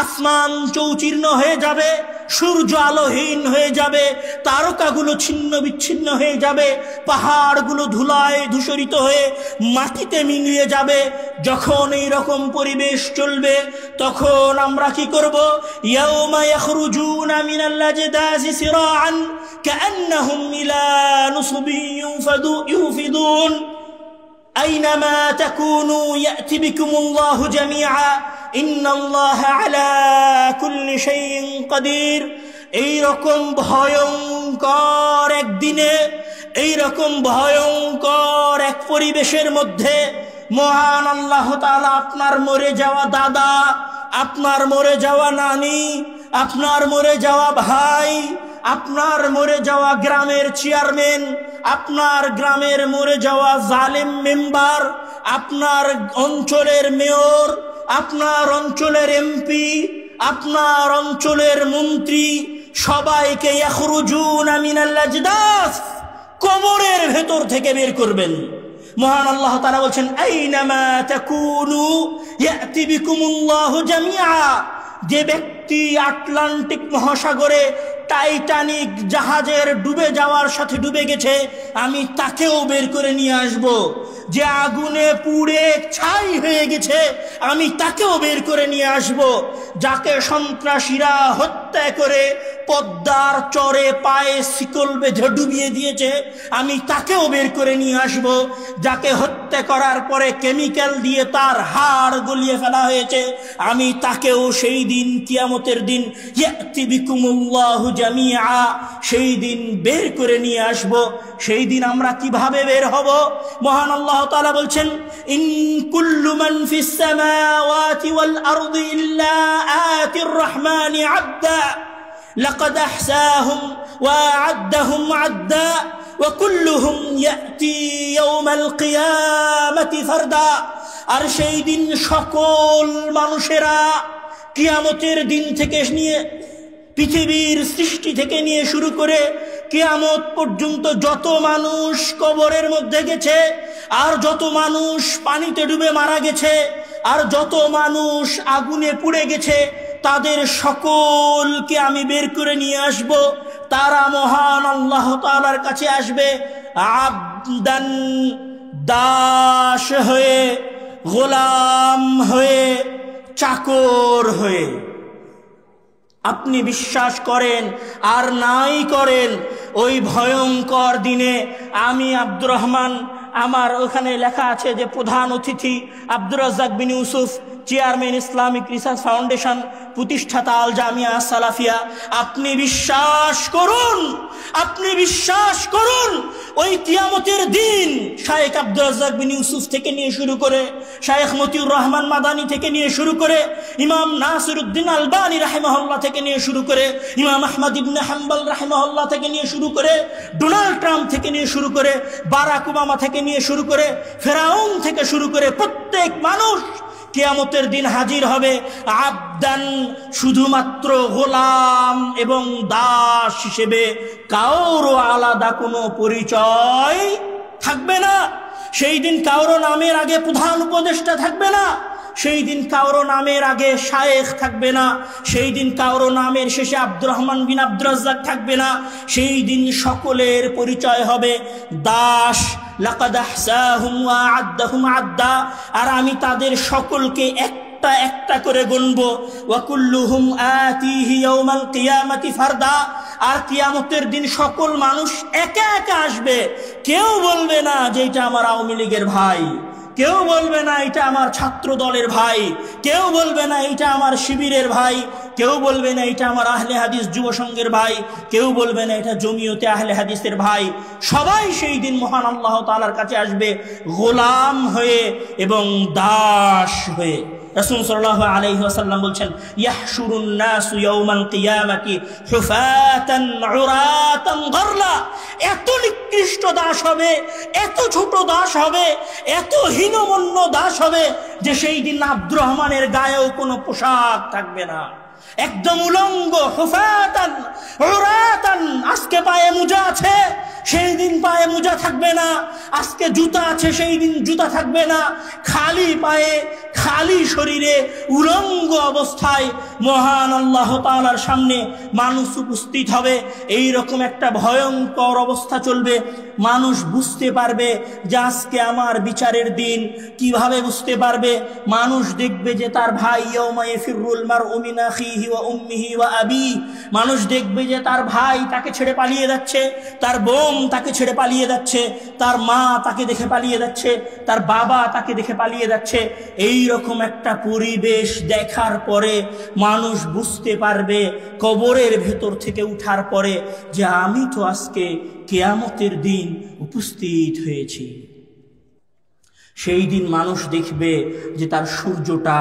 আসমান চৌচির্ণ হয়ে যাবে, সূর্য আলোহীন হয়ে যাবে, তারকাগুলো ছিন্ন বিচ্ছিন্ন হয়ে যাবে, পাহাড়গুলো ধুলায় ধূসরিত হয়ে মাটিতে মিলিয়ে যাবে। যখন এই রকম পরিবেশ চলবে তখন আমরা কি করব? ইয়াউমা ইয়াখরুজুনা মিনাল আজদাসি সিরাআন কাআন্নাহুম ইলা নুসবিন ইউফিদুন আইনামা তাকুনু ইয়াতি বিকুমুল্লাহু জামিআ ইন্নাল্লাহা আলা কুল্লি শাইইন কাদির। এই রকম ভয়ঙ্কর একদিনে, এই রকম ভয়ঙ্কর এক পরিবেশের মধ্যে মহান আল্লাহ তাআলা আপনার মরে যাওয়া দাদা, আপনার মরে যাওয়া নানি, আপনার মরে যাওয়া ভাই, আপনার মরে যাওয়া গ্রামের চেয়ারম্যান, আপনার গ্রামের মরে যাওয়া জালেম মেম্বার, আপনার অঞ্চলের মেয়র, আপনার অঞ্চলের এমপি, আপনার অঞ্চলের মন্ত্রী, সবাইকে ইয়াখরুজুনা মিনাল আজদাস, কবরের ভেতর থেকে বের করবেন। মহান আল্লাহ তাআলা বলছেন আইনামা তাকুনু ইয়াতি বিকুমুল্লাহু জামিআ। যে ব্যক্তি আটলান্টিক মহাসাগরে টাইটানিক জাহাজের ডুবে যাওয়ার সাথে ডুবে গেছে, আমি তাকেও বের করে নিয়ে আসব। যে আগুনে পুড়ে ছাই হয়ে গেছে, আমি তাকেও বের করে নিয়ে আসব। যাকে সন্ত্রাসীরা হত্যা করে পদ্মার চরে পায়ে শিকল বেঁধে ডুবিয়ে দিয়েছে, আমি তাকেও বের করে নিয়ে আসব। যাকে হত্যা করার পরে কেমিক্যাল দিয়ে তার হাড় গলিয়ে ফেলা হয়েছে, আমি তাকেও সেই দিন কিয়ামতের দিন ইয়াতি বিকুমুল্লাহু জামিআ, সেই দিন বের করে নিয়ে আসব। সেই দিন আমরা কিভাবে বের হব? মহান আল্লাহ তাআলা বলছেন ইন কুল্লু মান ফিস সামাওয়াতি ওয়াল আরদি ইল্লা আতির রহমানি আবদা লাকাদ আহসাহুম ওয়া আ'আদ্দাহুম আ'দ্দা ওয়া কুল্লুহুম ইয়াতি ইয়াওমাল কিয়ামাতি ফারদা। আর সেই দিন সকল মানুষেরা কিয়ামতের দিন থেকে নিয়ে পৃথিবীর সৃষ্টি থেকে নিয়ে শুরু করে কিয়ামত পর্যন্ত যত মানুষ কবরের মধ্যে গেছে, আর যত মানুষ পানিতে ডুবে মারা গেছে, আর যত মানুষ আগুনে পুড়ে গেছে, তাদের সকলকে আমি বের করে নিয়ে আসব। তারা মহান আল্লাহ তাআলার কাছে আসবে আবদান, দাস হয়ে, গোলাম হয়ে, চাকর হয়ে। আপনি বিশ্বাস করেন আর নাই করেন, ওই ভয়ঙ্কর দিনে আমি আব্দুর রহমান, আমার ওখানে লেখা আছে যে প্রধান অতিথি Abdur Razzak bin Yusuf, chairman Islamic research foundation, প্রতিষ্ঠাতা আল জামিয়া সালাফিয়া। আপনি বিশ্বাস করুন, আপনি বিশ্বাস করুন, ওই কিয়ামতের দিন শায়েখ আব্দুর রাজ্জাক বিন ইউসুফ থেকে নিয়ে শুরু করে, শায়েখ মতিউর রহমান মাদানী থেকে নিয়ে শুরু করে, ইমাম নাসিরউদ্দিন আলবানী রাহিমাহুল্লাহ থেকে নিয়ে শুরু করে, ইমাম আহমদ ইবনে হাম্বল রাহিমাহুল্লাহ থেকে নিয়ে শুরু করে, ডোনাল্ড ট্রাম্প থেকে নিয়ে শুরু করে, বারাক ওবামা থেকে নিয়ে শুরু করে, ফেরাউন থেকে শুরু করে প্রত্যেক মানুষ কিয়ামতের দিন হাজির হবে আবদান, শুধুমাত্র গোলাম এবং দাস হিসেবে। কারো আলাদা কোনো পরিচয় থাকবে না। সেই দিন কারো নামের আগে প্রধান উপদেষ্টা থাকবে না, সেই দিন কারো নামের আগে শায়েখ থাকবে না, সেই দিন কারো নামের শেষে আব্দুর রহমান বিন আব্দুর রাজ্জাক থাকবে না। সেই দিন সকলের পরিচয় হবে দাস। লাকাদ আহসাহুম ওয়া আ'আদ্দাহুম আ'দ্দা। আর আমি তাদের সকলকে একটা একটা করে গুনবো। ওয়া কুল্লুহুম আতিহি ইয়াউমাল কিয়ামাতি ফারদা। আর কিয়ামতের দিন সকল মানুষ একা একা আসবে। কেউ বলবে না যে এটা আমার আওয়ামী লীগের ভাই, কেউ বলবে না এটা আমার ছাত্র দলের ভাই, কেউ বলবে না এটা আমার শিবিরের ভাই, কেউ বলবে না এটা আমার আহলে হাদিস যুব সংঘের ভাই, কেউ বলবে না এটা জমিয়তে আহলে হাদিসের ভাই। সবাই সেই দিন মহান আল্লাহ তাআলার কাছে আসবে গোলাম হয়ে এবং দাস হয়ে। রাসূল সাল্লাল্লাহু আলাইহি ওয়াসাল্লাম বলছেন ইয়াহশুরুন নাসু ইয়াউমাল কিয়ামাতি হুফাতান উরাতান গরলা। এত নিকৃষ্ট দাস হবে, এত ছোট দাস হবে, এত হীনমন্য দাস হবে যে সেই দিন আব্দুর রহমানের গায়েও কোনো পোশাক থাকবে না, একদম উলঙ্গ। হুফাতান উরাতান। আজকে পায়ে মোজা আছে, সেই দিন পায়ে মোজা থাকবে না। আজকে জুতা আছে, সেই দিন জুতা থাকবে না। খালি পায়ে, খালি শরীরে, উলঙ্গ অবস্থায় মহান আল্লাহ তাআলার সামনে মানুষ উপস্থিত হবে। এই রকম একটা ভয়ঙ্কর অবস্থা চলবে। মানুষ বুঝতে পারবে যে আজকে আমার বিচারের দিন। কিভাবে বুঝতে পারবে? মানুষ দেখবে যে তার ভাই ইয়াউমা ইয়াফিরুল মারউ মিন আখিহি ওয়া উম্মিহি ওয়া আবি। মানুষ দেখবে যে তার ভাই তাকে ছেড়ে পালিয়ে যাচ্ছে, তার বোন তাকে ছেড়ে পালিয়ে যাচ্ছে, তার মা তাকে দেখে পালিয়ে যাচ্ছে, তার বাবা তাকে দেখে পালিয়ে যাচ্ছে। এই রকম একটা পরিবেশ দেখার পরে মানুষ বুঝতে পারবে কবরের ভেতর থেকে উঠার পরে যে আমি তো আজকে কিয়ামতের দিন উপস্থিত হয়েছি। সেই দিন মানুষ দেখবে যে তার সূর্যটা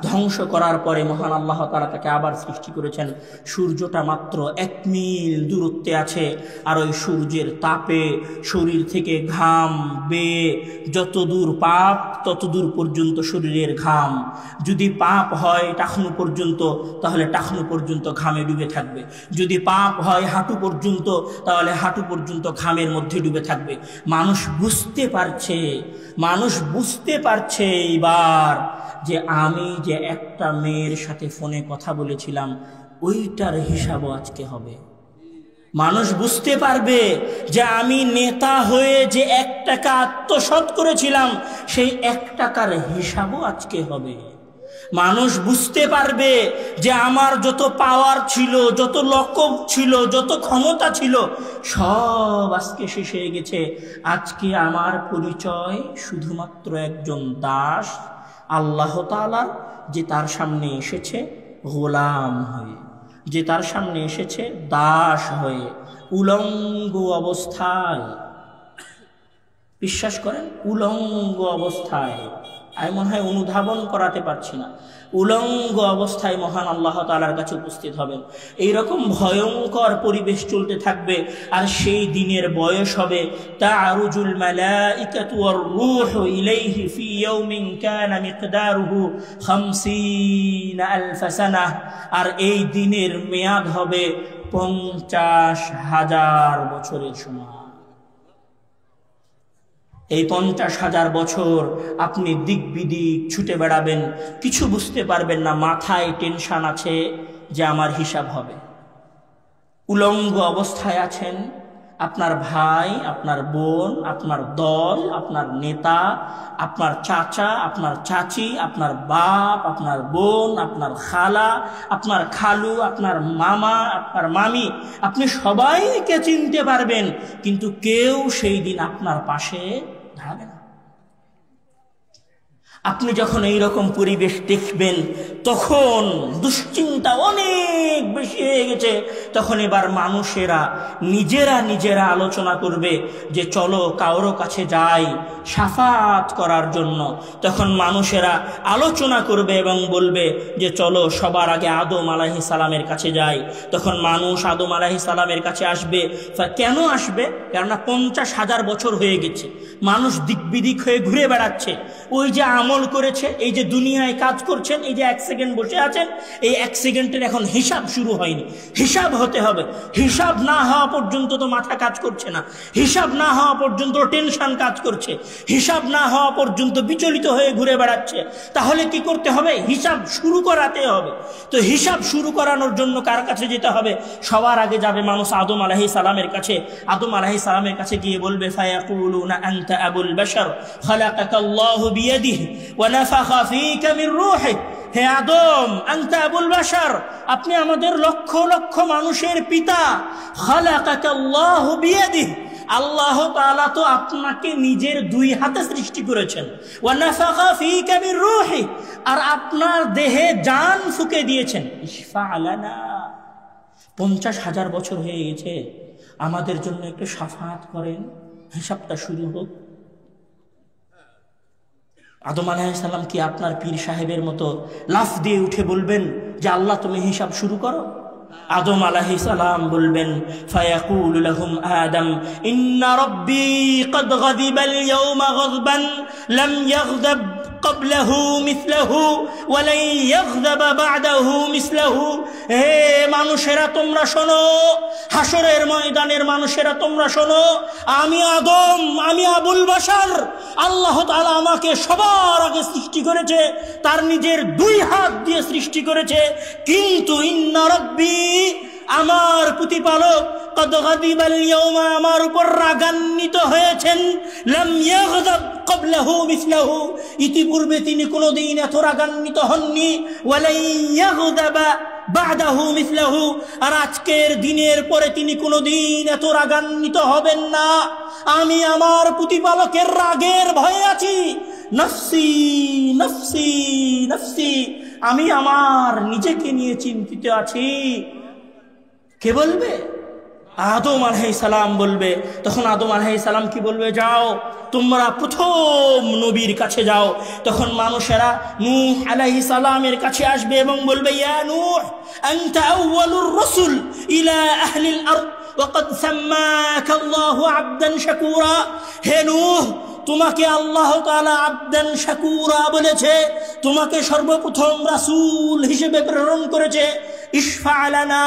ধ্বংস করার পরে মহান আল্লাহ তাআলা তাকে আবার সৃষ্টি করেছেন। সূর্যটা মাত্র 1 মিল দূরত্বে আছে, আর ওই সূর্যের তাপে শরীর থেকে ঘাম বেয়ে যত দূর পাপ তত দূর পর্যন্ত শরীরের ঘাম। যদি পাপ হয় টাকনু পর্যন্ত, তাহলে টাকনু পর্যন্ত ঘামে ডুবে থাকবে। যদি পাপ হয় হাঁটু পর্যন্ত, তাহলে হাঁটু পর্যন্ত ঘামের মধ্যে ডুবে থাকবে। মানুষ বুঝতে পারছে এইবার যে আমি যে একটা মেয়ের সাথে ফোনে কথা বলেছিলাম ওইটার হিসাবও আজকে হবে। মানুষ বুঝতে পারবে যে আমি নেতা হয়ে যে 1 টাকা আত্মসাৎ করেছিলাম সেই 1 টাকার হিসাবও আজকে হবে। মানুষ বুঝতে পারবে যে আমার যত পাওয়ার ছিল, যত লকব ছিল, যত ক্ষমতা ছিল সব আজকে শেষ হয়ে গেছে। আজকে আমার পরিচয় শুধুমাত্র একজন দাস আল্লাহ তাআলার, যে তার সামনে এসেছে গোলাম হয়ে, যে তার সামনে এসেছে দাস হয়ে, উলঙ্গ অবস্থায়। বিশ্বাস করেন, উলঙ্গ অবস্থায়। আমি মনে হয় অনুধাবন করাতে পারছি না। উলঙ্গ অবস্থায় মহান আল্লাহ তাআলার কাছে উপস্থিত হবেন। এইরকম ভয়ঙ্কর পরিবেশ চলতে থাকবে, আর সেই দিনের বয়স হবে তা'রুজুল মালাইকাতু ওয়ার রূহু ইলাইহি ফি ইয়াউমিন কানা মিকদারুহু 50,000 সানাহ। আর এই দিনের মেয়াদ হবে 50,000 বছরের সমান। এই 50,000 বছর আপনি দিক বিদিক ছুটে বেড়াবেন, কিছু বুঝতে পারবেন না। মাথায় টেনশন আছে যে আমার হিসাব হবে। উলঙ্গ অবস্থায় আছেন, আপনার ভাই, আপনার বোন, আপনার দল, আপনার নেতা, আপনার চাচা, আপনার চাচি, আপনার বাপ, আপনার বোন, আপনার খালা, আপনার খালু, আপনার মামা, আপনার মামি, আপনি সবাইকে চিনতে পারবেন, কিন্তু কেউ সেই দিন আপনার পাশে দাঁড়াবে না। আপনি যখন এইরকম পরিবেশ দেখবেন তখন দুশ্চিন্তা অনেক বেশি হয়ে গেছে। তখন এবার মানুষেরা নিজেরা আলোচনা করবে যে চলো কারো কাছে যাই শাফাত করার জন্য। তখন মানুষেরা আলোচনা করবে এবং বলবে যে চলো সবার আগে আদম আলাইহিস সালামের কাছে যাই। তখন মানুষ আদম আলাইহিস সালামের কাছে আসবে। কেন আসবে? কেননা 50,000 বছর হয়ে গেছে, মানুষ দিকবিদিক হয়ে ঘুরে বেড়াচ্ছে। ওই যে আমল করেছে, এই যে দুনিয়ায় কাজ করছেন, এই যে 1 সেকেন্ড বসে আছেন, এই 1 সেকেন্ডের এখন হিসাব শুরু হয়নি। হিসাব হতে হবে। হিসাব না হওয়া পর্যন্ত তো মাথা কাজ করছে না, হিসাব না হওয়া পর্যন্ত টেনশন কাজ করছে, হিসাব না হওয়া পর্যন্ত বিচলিত হয়ে ঘুরে বেড়াচ্ছে। তাহলে কি করতে হবে? হিসাব শুরু করাতে হবে। তো হিসাব শুরু করানোর জন্য কার কাছে যেতে হবে? সবার আগে যাবে মানুষ আদম আলাইহিস সালামের কাছে। আদম আলাইহিস সালামের কাছে গিয়ে বলবে ফায়াকুলুনা আনতা আবুল বাশার খালাকাকাল্লাহু বিয়াদিহি ওয়া নাফাখা ফীকা মির রূহিহি। হে আদম, আনতা আবুল বাশার, আপনি আমাদের লক্ষ লক্ষ মানুষের পিতা। খালাকাকাল্লাহু বিয়াদিহি, আল্লাহ তাআলা তো আপনাকে নিজের 2 হাতে সৃষ্টি করেছেন। ওয়া নাফাখা ফীকা মির রূহিহি, আর আপনার দেহে জান ফুঁকে দিয়েছেন। ইশফা লানা, 50,000 বছর হয়ে গেছে, আমাদের জন্য একটু শাফাত করেন, হিসাবটা শুরু হোক। আদম আলাইহিস সালাম কি আপনার পীর সাহেবের মতো লাফ দিয়ে উঠে বলবেন যে আল্লাহ তুমি হিসাব শুরু করো? আদম আলাইহিস সালাম বলবেন ফায়াকুলু লাহুম আদম ইন্না রাব্বী ক্বাদ গাযিবাল ইয়াওমা গাযবান লাম ইয়াগযাব ক্বাবলাহু মিসলাহু ওয়া লা ইয়াগযাব বা'দাহু মিসলাহু। হে মানুষেরা তোমরা শোনো, হাসরের ময়দানের মানুষেরা তোমরা শোনো, আমি আদম, আমি আবুল বাশার, আল্লাহ তাআলা আমাকে সবার আগে সৃষ্টি করেছে, তার নিজের 2 হাত দিয়ে সৃষ্টি করেছে। কিন্তু ইন্না রাব্বী, আমার প্রতিপালক, ক্বাদ গাযিবাল ইয়াওমা, আমার উপর রাগান্বিত হয়েছেন, লাম ইয়াগযাব ক্বাবলাহু মিসলাহু, ইতিপূর্বে তিনি কোনোদিন এত রাগান্বিত হননি, ওয়া লা ইয়াগযাব বা'দাহু মিসলাহু, আর আজকের দিনের পরে তিনি কোনোদিন এত রাগান্বিত হবেন না। আমি আমার প্রতিপালকের রাগের ভয়ে আছি। নফসি নফসি নফসি, আমি আমার নিজেকে নিয়ে চিন্তিত আছি। কে বলবে? আদম আলাইহিস সালাম বলবে, তখন আদম আলাইহিস সালাম কি বলবে, যাও তোমরা প্রথম নবীর কাছে যাও। তখন মানুষেরা নূহ আলাইহিস সালামের কাছে আসবে এবং বলবে, ইয়া নূহ আনতা আউয়ালুর রাসূল ইলা আহলিল আরদ ওয়া ক্বাদ সাম্মাকা আল্লাহু আবদান শাকুরা। হে নূহ, তোমাকে আল্লাহ তাআলা আবদান শাকুরা বলেছে, তোমাকে সর্বপ্রথম রাসূল হিসেবে প্রেরণ করেছে। ইশফা লানা,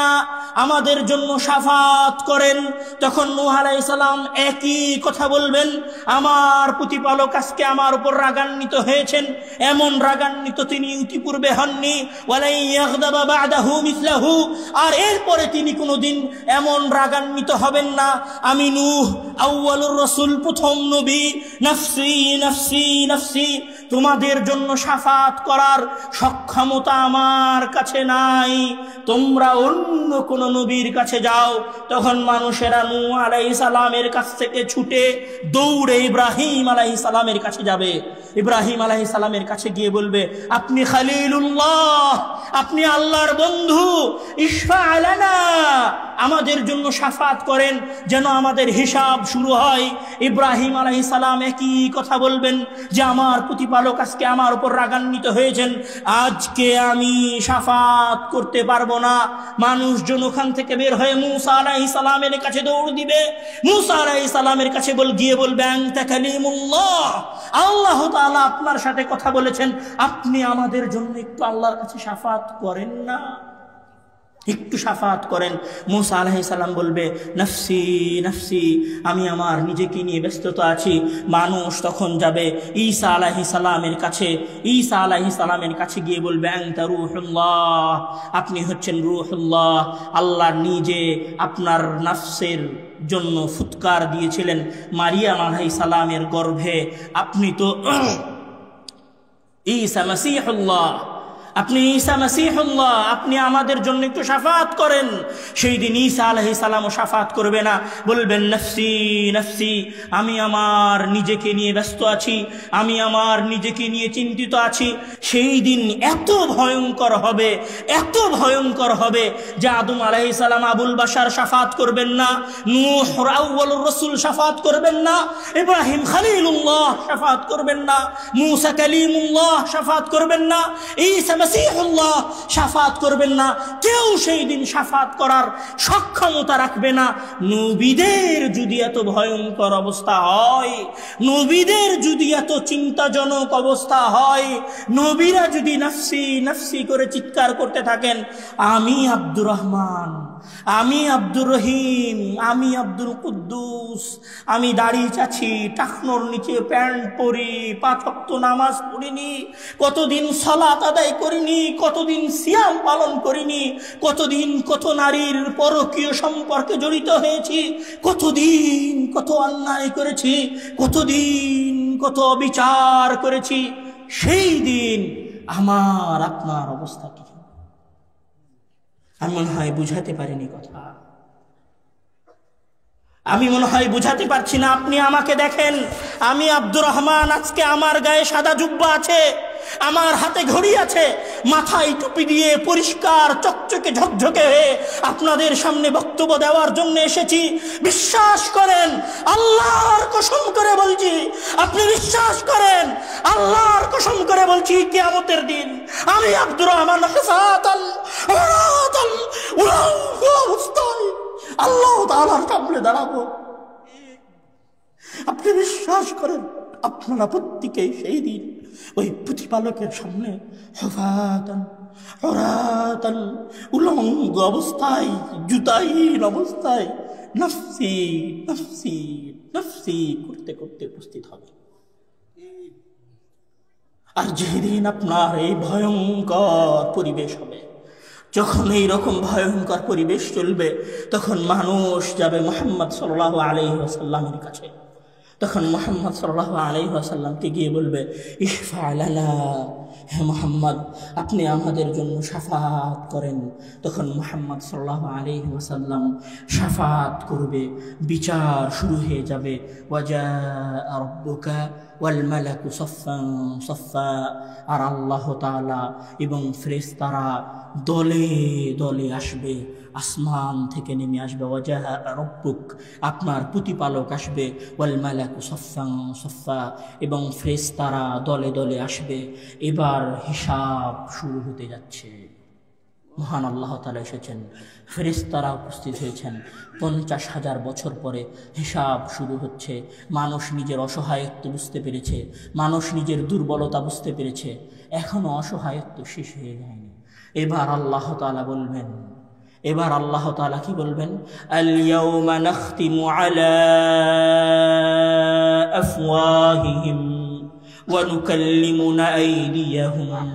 আমাদের জন্য শাফাত করেন। তখন নূহ আলাইহিস সালাম একই কথা বলবেন, আমার প্রতিপালক আজকে আমার উপর রাগান্বিত হয়েছেন, এমন রাগান্বিত তিনি ইতিপূর্বে হননি। ওয়ালাই ইয়াগদাবা বা'দাহু মিসলাহু, আর এরপরে তিনি কোনোদিন এমন রাগান্বিত হবেন না। আমি নূহ আউয়ালুর রাসূল, প্রথম নবী। নাফসি নাফসি নাফসি, তোমাদের জন্য শাফাত করার সক্ষমতা আমার কাছে নাই, তোমরা অন্য কোন নবীর কাছে যাও। তখন মানুষেরা নূহ আলাইহিস সালামের কাছ থেকে ছুটে দৌড়ে ইব্রাহিম আলাইহিস সালামের কাছে যাবে। ইব্রাহিম আলাইহিস সালামের কাছে গিয়ে বলবে, আপনি খলিলুল্লাহ, আপনি আল্লাহর বন্ধু, ইশফা লানা, আমাদের জন্য শাফাত করেন যেন আমাদের হিসাব শুরু হয়। ইব্রাহিম আলাইহিস সালাম একই কথা বলবেন যে আমার প্রতিপালক আজকে আমার উপর রাগান্বিত হয়েছেন, আজকে আমি শাফাত করতে পারবো না। মানুষজন ওখান থেকে বের হয়ে মূসা আলাইহিস সালামের কাছে দৌড় দিবে। মূসা আলাইহিস সালামের কাছে গিয়ে বলবে, আনতা কালিমুল্লাহ, আল্লাহ তাআলা আপনার সাথে কথা বলেছেন, আপনি আমাদের জন্য একটু আল্লাহর কাছে শাফাত করেন না, একটু শাফাত করেন। মূসা আলাইহিস সালাম বলবে, নাফসি নাফসি, আমি আমার নিজেকে নিয়ে ব্যস্ততা আছি। মানুষ তখন যাবে ঈসা আলাইহিস সালামের কাছে। ঈসা আলাইহিস সালামের কাছে গিয়ে বলবে, আনতা রূহুল্লাহ, আপনি হচ্ছেন রূহুল্লাহ, আল্লাহ নিজে আপনার নাফসের জন্য ফুৎকার দিয়েছিলেন মারিয়াম আলাইহিস সালামের গর্ভে। আপনি তো ঈসা মাসীহুল্লাহ, আপনি ঈসা মাসীহুল্লাহ, আপনি আমাদের জন্য একটু শাফাত করেন। সেই দিন ঈসা আলাইহিস সালামও শাফাত করবে না, বলবেন, নাফসি নাফসি, আমি আমার নিজেকে নিয়ে ব্যস্ত আছি, আমি আমার নিজেকে নিয়ে চিন্তিত আছি। সেই দিন এত ভয়ঙ্কর হবে, এত ভয়ঙ্কর হবে যে আদম আলাইহিস সালাম আবুল বাশার শাফাত করবেন না, নূহ আউয়ালুর রাসূল শাফাত করবেন না, ইব্রাহিম খলিলুল্লাহ শাফাত করবেন না, মূসা কালিমুল্লাহ শাফাত করবেন না, ঈসা মাসীহুল্লাহ শাফাত করবেন না। কেউ সেই দিন শাফাত করার সক্ষমতা রাখবে না। নবীদের যদি এত ভয়ঙ্কর অবস্থা হয়, নবীদের যদি এত চিন্তাজনক অবস্থা হয়, নবীরা যদি নাফসি নাফসি করে চিৎকার করতে থাকেন, আমি আব্দুর রহমান, আমি আব্দুর রহিম, আমি আব্দুল কুদ্দুস, আমি দাড়ি চাচ্ছি, টাকনোর নিচে প্যান্ট পরি, 5 ওয়াক্ত নামাজ পড়িনি, কতদিন সালাত আদায় করিনি, কতদিন সিয়াম পালন করিনি, কতদিন কত নারীর পরকীয় সম্পর্কে জড়িত হয়েছি, কতদিন কত অন্যায় করেছি, কতদিন কত বিচার করেছি। সেই দিন আমার আপনার অবস্থা কি? আমি মনে হয় বুঝাতে পারিনি কথা, আমি মনে হয় বুঝাতে পারছি না। আপনি আমাকে দেখেন, আমি আব্দুর রহমান, আজকে আমার গায়ে সাদা জুব্বা আছে, আমার হাতে ঘড়ি আছে, মাথায় টুপি দিয়ে পরিষ্কার চকচকে ঝকঝকে হয়ে আপনাদের সামনে বক্তব্য দেওয়ার জন্য এসেছি। বিশ্বাস করেন, আল্লাহর কসম করে বলছি, আপনি বিশ্বাস করেন, আল্লাহর কসম করে বলছি, কিয়ামতের দিন আমি আব্দুর রহমান হুফাতাল উরাতাল উলঙ্গ অবস্থায় আল্লাহ তাআলার সামনে দাঁড়াবো। আপনি বিশ্বাস করেন, আপনারা প্রত্যেকেই সেই দিন ওই প্রতিপালকের সামনে হুফাতান উরাতাল উলঙ্গ অবস্থায়, জুতাহীন অবস্থায় নাফসি নাফসি নাফসি করতে করতে উপস্থিত হবে। আর যেদিন আপনার এই ভয়ঙ্কর পরিবেশ হবে, যখন এইরকম ভয়ঙ্কর পরিবেশ চলবে, তখন মানুষ যাবে মুহাম্মদ সাল্লাল্লাহু আলাইহি ওয়াসাল্লামের কাছে। তখন মুহাম্মদ সাল্লাল্লাহু আলাইহি ওয়াসাল্লামকে গিয়ে বলবে, ইশফা লানা, হে মুহাম্মদ, আপনি আমাদের জন্য শাফাত করেন। তখন মুহাম্মদ সাল্লাল্লাহু আলাইহি ওয়াসাল্লাম শাফাত করবে, বিচার শুরু হয়ে যাবে। ওয়াজা রাব্বুকা ওয়াল মালাকু সাফফান সাফফা, আর আল্লাহ তাআলা এবং ফেরেশতারা দলে দলে আসবে, আসমান থেকে নেমে আসবে। ওয়াজাহা রব্বুক, আপনার প্রতিপালক আসবে। ওয়াল মালাকু সাফফান সাফফা, এবং ফেরেশতারা দলে দলে আসবে। এবার হিসাব শুরু হতে যাচ্ছে। মহান আল্লাহ তাআলা এসেছেন, ফেরেশতারা উপস্থিত হয়েছেন। 50,000 বছর পরে হিসাব শুরু হচ্ছে। মানুষ নিজের অসহায়ত্ব বুঝতে পেরেছে, মানুষ নিজের দুর্বলতা বুঝতে পেরেছে। এখনো অসহায়ত্ব শেষ হয়ে যায়নি। এবার আল্লাহ তাআলা বলবেন, এবার আল্লাহ তাআলা কি বলবেন? আল ইয়াউমা নাখতিমু আলা আফওয়াহিহিম ওয়া নুকাল্লিমুনা আইদিয়াহুম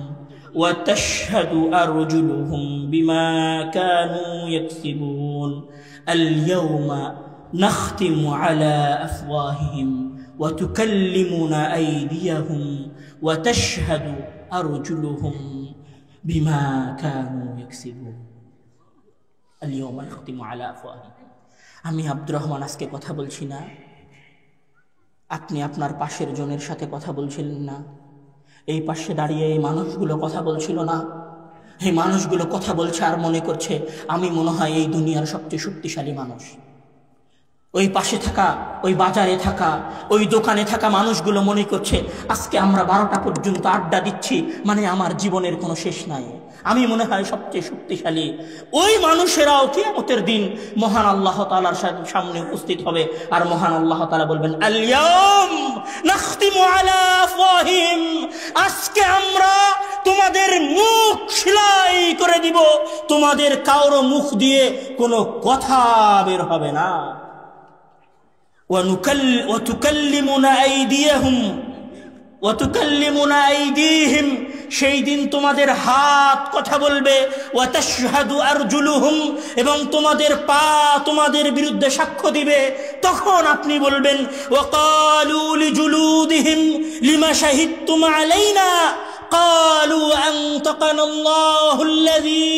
ওয়া তাশহাদু আরজুলুহুম বিমা কানু ইয়াকসিবুন। আল ইয়াউমা নাখতিমু আলা আফওয়াহিহিম ওয়া তুকাল্লিমুনা আইদিয়াহুম ওয়া তাশহাদু আরজুলুহুম বিমা কানু ইয়াকসিবুন। আমি আব্দুর রহমান আজকে কথা বলছি না, আপনি আপনার পাশের জনের সাথে কথা বলছিলেন না। এই পাশে দাঁড়িয়ে এই মানুষগুলো কথা বলছিল না। এই মানুষগুলো কথা বলছে আর মনে করছে আমি মনে হয় এই দুনিয়ার সবচেয়ে শক্তিশালী মানুষ। ওই পাশে থাকা, ওই বাজারে থাকা, ওই দোকানে থাকা মানুষগুলো মনে করছে আজকে আমরা 12টা পর্যন্ত আড্ডা দিচ্ছি, মানে আমার জীবনের কোনো শেষ নাই, আমি মনে হয় সবচেয়ে শক্তিশালী। ওই মানুষেরাও কিয়ামতের দিন মহান আল্লাহ তাআলার সামনে উপস্থিত হবে, আর মহান আল্লাহ তাআলা বলবেন আল ইয়াউম নাখতিমু আলা আফওয়াহিম, আজকে আমরা তোমাদের মুখ সেলাই করে দিব, তোমাদের কারো মুখ দিয়ে কোনো কথা বের হবে না। وتكلمنا أيديهم, সেই দিন তোমাদের হাত কথা বলবে। ওয়াতাশহাদু আরজুলুহুম, এবং তোমাদের পা তোমাদের বিরুদ্ধে সাক্ষ্য দিবে। তখন আপনি বলবেন ওয়াকালু লিজুলুদিহিম লিমা শাহিদতুম আলাইনা ক্বালু আনতাকানাল্লাহুল্লাযী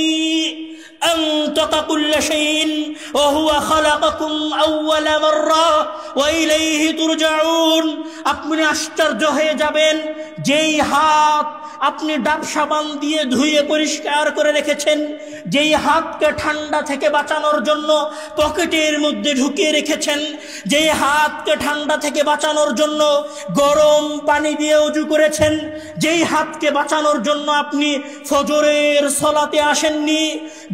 أنطق كل شيء وهو خلقكم أول مرة وإليه ترجعون। আপনি আশ্চর্য হয়ে যাবেন, যেই হাত আপনি ডাব সাবান দিয়ে ধুয়ে পরিষ্কার করে রেখেছেন, যেই হাতকে ঠান্ডা থেকে বাঁচানোর জন্য পকেটের মধ্যে ঢুকিয়ে রেখেছেন, যেই হাতকে ঠান্ডা থেকে বাঁচানোর জন্য গরম পানি দিয়ে ওযু করেছেন, যেই হাতকে বাঁচানোর জন্য আপনি ফজরের সালাতে আসেননি,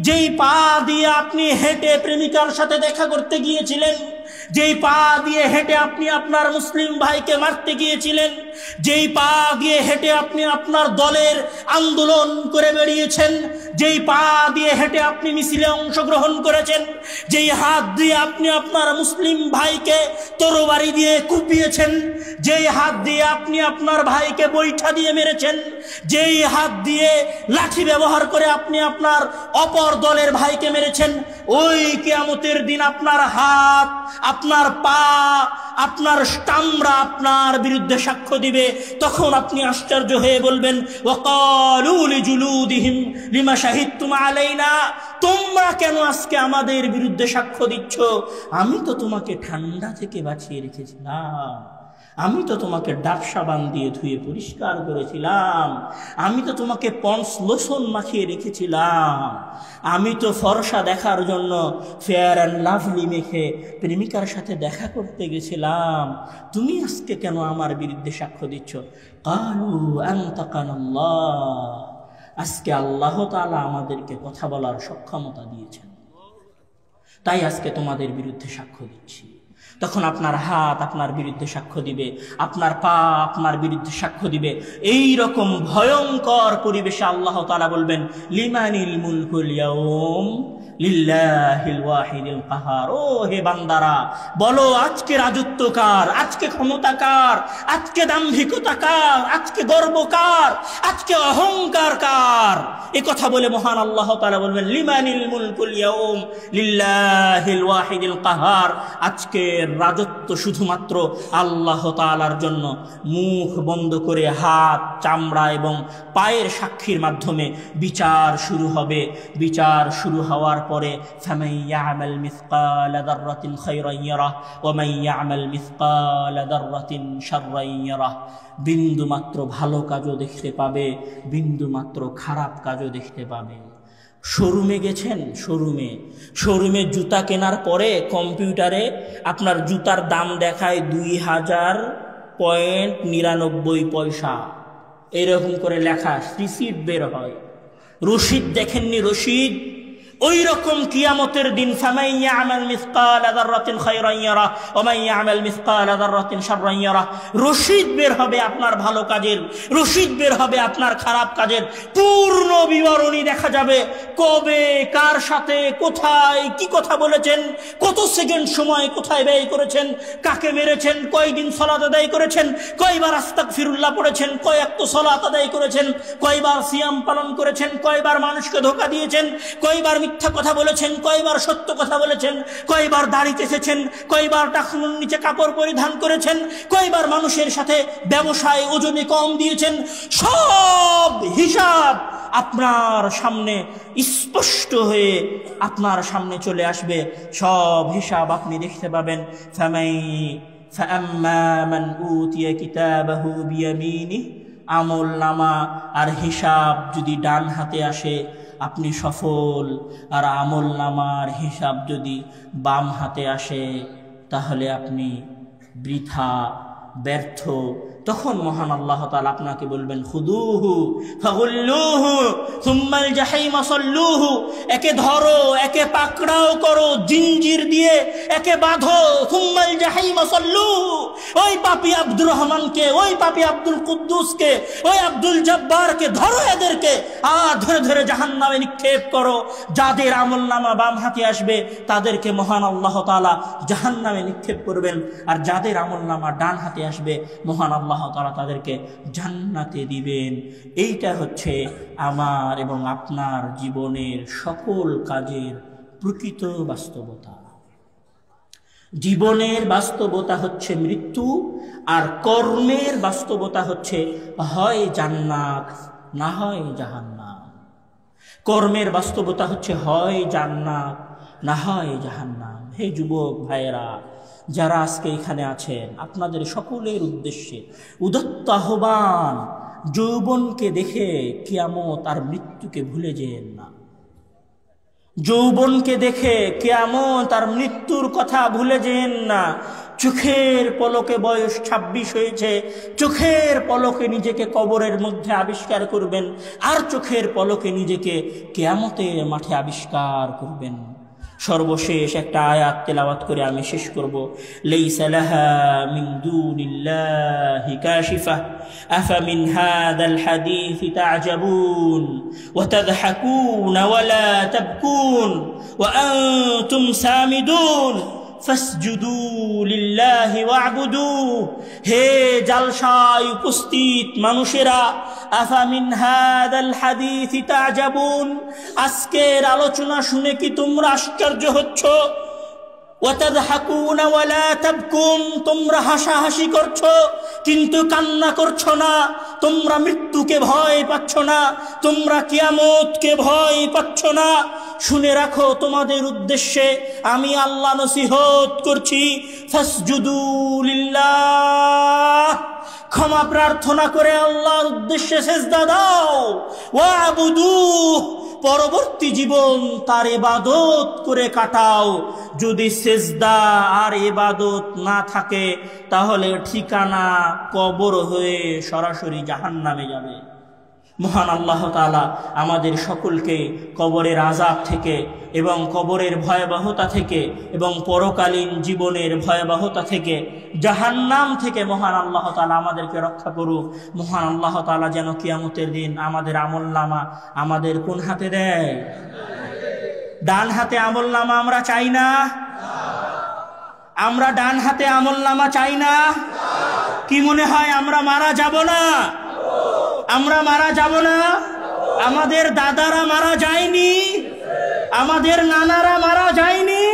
যেই পা দিয়ে আপনি হেঁটে প্রেমিকার সাথে দেখা করতে গিয়েছিলেন, যেই পা দিয়ে হেঁটে আপনি আপনার মুসলিম ভাইকে মারতে গিয়েছিলেন, যেই পা দিয়ে হেঁটে আপনি আপনার দলের আন্দোলন করে বেরিয়েছেন, যেই পা দিয়ে হেঁটে আপনি মিছিলে অংশগ্রহণ করেছেন, যেই হাত দিয়ে আপনি আপনার মুসলিম ভাইকে তরবারি দিয়ে কুপিয়েছেন, যেই হাত দিয়ে আপনি আপনার ভাইকে বৈঠা দিয়ে মেরেছেন, যেই হাত দিয়ে লাঠি ব্যবহার করে আপনি আপনার অপর দলের ভাইকে মেরেছেন, ওই কিয়ামতের দিন আপনার হাত, আপনার পা, আপনার চামড়া আপনার বিরুদ্ধে সাক্ষ্য দিবে। তখন আপনি আশ্চর্য হয়ে বলবেন ওয়াকালু লিজুলুদিহিম লিমা শাহিদতুম আলাইনা, তোমরা কেন আজকে আমাদের বিরুদ্ধে সাক্ষ্য দিচ্ছ? আমি তো তোমাকে ঠান্ডা থেকে বাঁচিয়ে রেখেছিলাম, আমি তো তোমাকে ডাব সাবান দিয়ে ধুয়ে পরিষ্কার করেছিলাম, আমি তো তোমাকে পন্স লোশন মাখিয়ে রেখেছিলাম, আমি তো ফর্সা দেখার জন্য ফেয়ার অ্যান্ড লাভলি মেখে প্রেমিকার সাথে দেখা করতে গেছিলাম, তুমি আজকে কেন আমার বিরুদ্ধে সাক্ষ্য দিচ্ছ? ক্বালু আনতাকানাল্লাহ, আজকে আল্লাহ তাআলা আমাদেরকে কথা বলার সক্ষমতা দিয়েছেন, তাই আজকে তোমাদের বিরুদ্ধে সাক্ষ্য দিচ্ছি। তখন আপনার হাত আপনার বিরুদ্ধে সাক্ষ্য দিবে, আপনার পা আপনার বিরুদ্ধে সাক্ষ্য দিবে। এই রকম ভয়ঙ্কর পরিবেশে আল্লাহ তাআলা বলবেন লিমানিল মুলকুল ইয়াউম লিল্লাহিল ওয়াহিদিল কাহার। ও হে বান্দারা, বলো আজকে রাজত্ব কার, আজকে ক্ষমতা কার, আজকে দাম্ভিকতা কার, আজকে গর্ব কার, আজকে অহংকার কার? এই কথা বলে মহান আল্লাহ তাআলা বলবেন লিমানিল মুলকুল ইয়াউম লিল্লাহিল ওয়াহিদিল কাহার। আজকে রাজত্ব শুধুমাত্র আল্লাহ তাআলার জন্য। মুখ বন্ধ করে হাত, চামড়া এবং পায়ের সাক্ষীর মাধ্যমে বিচার শুরু হবে। বিচার শুরু হওয়ার পরে ফামান ইয়ামাল মিসকালা যাররাতিন খায়রান ইয়ারাহ ওয়া মান ইয়ামাল মিসকালা যাররাতিন শাররান ইয়ারাহ। বিন্দু মাত্র ভালো কাজও দেখতে পাবে, বিন্দু মাত্র খারাপ কাজও দেখতে পাবে। শোরুমে গেছেন, শোরুমে জুতা কেনার পরে কম্পিউটারে আপনার জুতার দাম দেখায় 2000.99 এরকম করে লেখা রিসিট বের হয়, রশিদ দেখেননি? রশিদ ওই রকম কিয়ামতের দিন ফামান ইয়ামাল মিসকাল যাররাতিন খায়রান ইয়ারা ওয়া মান ইয়ামাল মিসকাল যাররাতিন শাররান ইয়ারা। রশিদ বের হবে আপনার ভালো কাজের, রশিদ বের হবে আপনার খারাপ কাজের, পূর্ণ বিবরণী দেখা যাবে। কবে, কার সাথে, কোথায়, কি কথা বলেছেন, কত সেকেন্ড সময় কোথায় ব্যয় করেছেন, কাকে মেরেছেন, কয়দিন সালাত আদায় করেছেন, কয়বার আস্তাগফিরুল্লাহ পড়েছেন, কয় ওয়াক্ত সালাত আদায় করেছেন, কয়বার সিয়াম পালন করেছেন, কয়বার মানুষকে ধোঁকা দিয়েছেন, কয়বার মিথ্যা কথা বলেছেন, কয়বার সত্য কথা বলেছেন, কয়বার দাড়িতে এসেছেন, কয়বার টাকনুর নিচে কাপড় পরিধান করেছেন, কয়বার মানুষের সাথে ব্যবসায় ওজনে কম দিয়েছেন, সব হিসাব আপনার সামনে স্পষ্ট হয়ে আপনার সামনে চলে আসবে। সব হিসাব আপনি দেখতে পাবেন। ফাআম্মা মান উতিয়া কিতাবাহু বিয়ামিনিহি, আমল নামা আর হিসাব যদি ডান হাতে আসে আপনি সফল, আর আমল নামার হিসাব যদি বাম হাতে আসে তাহলে আপনি বৃথা, ব্যর্থ। তখন মহান আল্লাহ তাআলা আপনাকে বলবেন খুদুহু ফাগুল্লুহু সুম্মাল জাহিম সাল্লুহু, একে ধরো, একে পাকড়াও করো জিঞ্জির দিয়ে, একে বাঁধো, সুম্মাল জাহিম সাল্লুহু। ওই পাপী আব্দুর রহমানকে, ওই পাপী আব্দুল কুদ্দুসকে, ওই আব্দুল জব্বারকে ধরো, এদেরকে আর ধরে ধরে জাহান্নামে নিক্ষেপ করো। যাদের আমলনামা বাম হাতে আসবে তাদেরকে মহান আল্লাহ তাআলা জাহান্নামে নিক্ষেপ করবেন, আর যাদের আমলনামা ডান হাতে আসবে মহান আল্লাহ তাআলা তাদেরকে জান্নাতে দিবেন। এইটা হচ্ছে আমার এবং আপনার জীবনের সকল কাজের প্রকৃত বাস্তবতা। জীবনের বাস্তবতা হচ্ছে মৃত্যু, আর কর্মের বাস্তবতা হচ্ছে হয় জান্নাত না হয় জাহান্নাম। কর্মের বাস্তবতা হচ্ছে হয় জান্নাত না হয় জাহান্নাম। হে যুবক ভাইয়েরা, যারা আজকে এখানে আছেন, আপনাদের সকলের উদ্দেশ্যে উদাত্ত আহ্বান, যৌবনকে দেখে কিয়ামত আর মৃত্যুকে ভুলে যেন না। যৌবনকে দেখে কিয়ামত আর মৃত্যুর কথা ভুলে যেন না। চোখের পলকে বয়স 26 হয়েছে, চোখের পলকে নিজেকে কবরের মধ্যে আবিষ্কার করবেন, আর চোখের পলকে নিজেকে কিয়ামতের মাঠে আবিষ্কার করবেন। সর্বশেষ একটা আয়াত তেলাওয়াত করে আমি শেষ করব। লাইসা লাহা মিন দুনিল্লাহি কাশিফা আফামিন হাযাল হাদীসি তা'জাবুন ওয়া তাদহাকুন ওয়া লা তাবকুন ওয়া আনতুম সামিদুন ফাসজুদু লিল্লাহি ওয়া'বুদু। হে জালসায় উপস্থিত মানুষেরা, আফামিন হাযাল হাদীসি তা'জাবুন, আজকের আলোচনা শুনে কি তোমরা আশ্চর্য হচ্ছ? ওয়া তাদহাকুনা ওয়া লা তাবকুন, তোমরা হাসাহাসি করছো কিন্তু কান্না করছো না। তোমরা মৃত্যুকে ভয় পাচ্ছ না, তোমরা কিয়ামতকে ভয় পাচ্ছ না। শুনে রাখো, তোমাদের উদ্দেশ্যে আমি আল্লাহ নসিহত করছি, ফাসজুদু লিল্লাহ, ক্ষমা প্রার্থনা করে আল্লাহর উদ্দেশ্যে সেজদা দাও। ওয়া'বুদু, পরবর্তী জীবন তার ইবাদত করে কাটাও। যদি সেজদা আর ইবাদত না থাকে তাহলে ঠিকানা কবর হয়ে সরাসরি জাহান্নামে যাবে। মহান আল্লাহ তাআলা আমাদের সকলকে কবরের আযাব থেকে এবং কবরের ভয়াবহতা থেকে এবং পরকালীন জীবনের ভয়াবহতা থেকে, জাহান্নাম থেকে মহান আল্লাহ তাআলা আমাদেরকে রক্ষা করুক। মহান আল্লাহ তাআলা যেন কিয়ামতের দিন আমাদের আমলনামা আমাদের কোন হাতে দেয়? ডান হাতে আমলনামা আমরা চাই না? আমরা ডান হাতে আমলনামা চাই না? কি মনে হয় আমরা মারা যাব না? আমরা মারা যাব না? আমাদের দাদারা মারা যায়নি? আমাদের নানারা মারা যায়নি?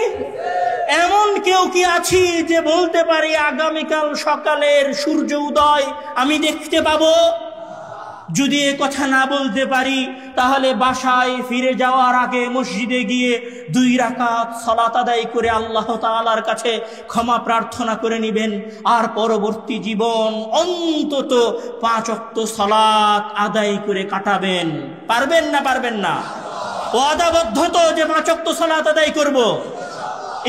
এমন কেউ কি আছি যে বলতে পারি আগামীকাল সকালের সূর্য উদয় আমি দেখতে পাবো? যদি এ কথা না বলতে পারি তাহলে বাসায় ফিরে যাওয়ার আগে মসজিদে গিয়ে 2 রাকাত সালাত আদায় করে আল্লাহ তাআলার কাছে ক্ষমা প্রার্থনা করে নেবেন, আর পরবর্তী জীবন অন্তত 5 ওয়াক্ত সালাত আদায় করে কাটাবেন। পারবেন না? পারবেন না? ওয়াদাবদ্ধ তো যে 5 ওয়াক্ত সালাত আদায় করব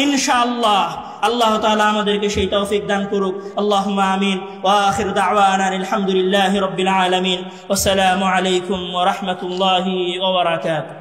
ইনশাআল্লাহ। আল্লাহ তাআলা আমাদেরকে সেই তৌফিক দান করুক। আল্লাহুম্মা আমিন। ওয়া আখিরু দাওয়ানা আলহামদুলিল্লাহি রাব্বিল আলামিন। ওয়াসসালামু আলাইকুম ওয়া রাহমাতুল্লাহি ওয়া বারাকাতুহু।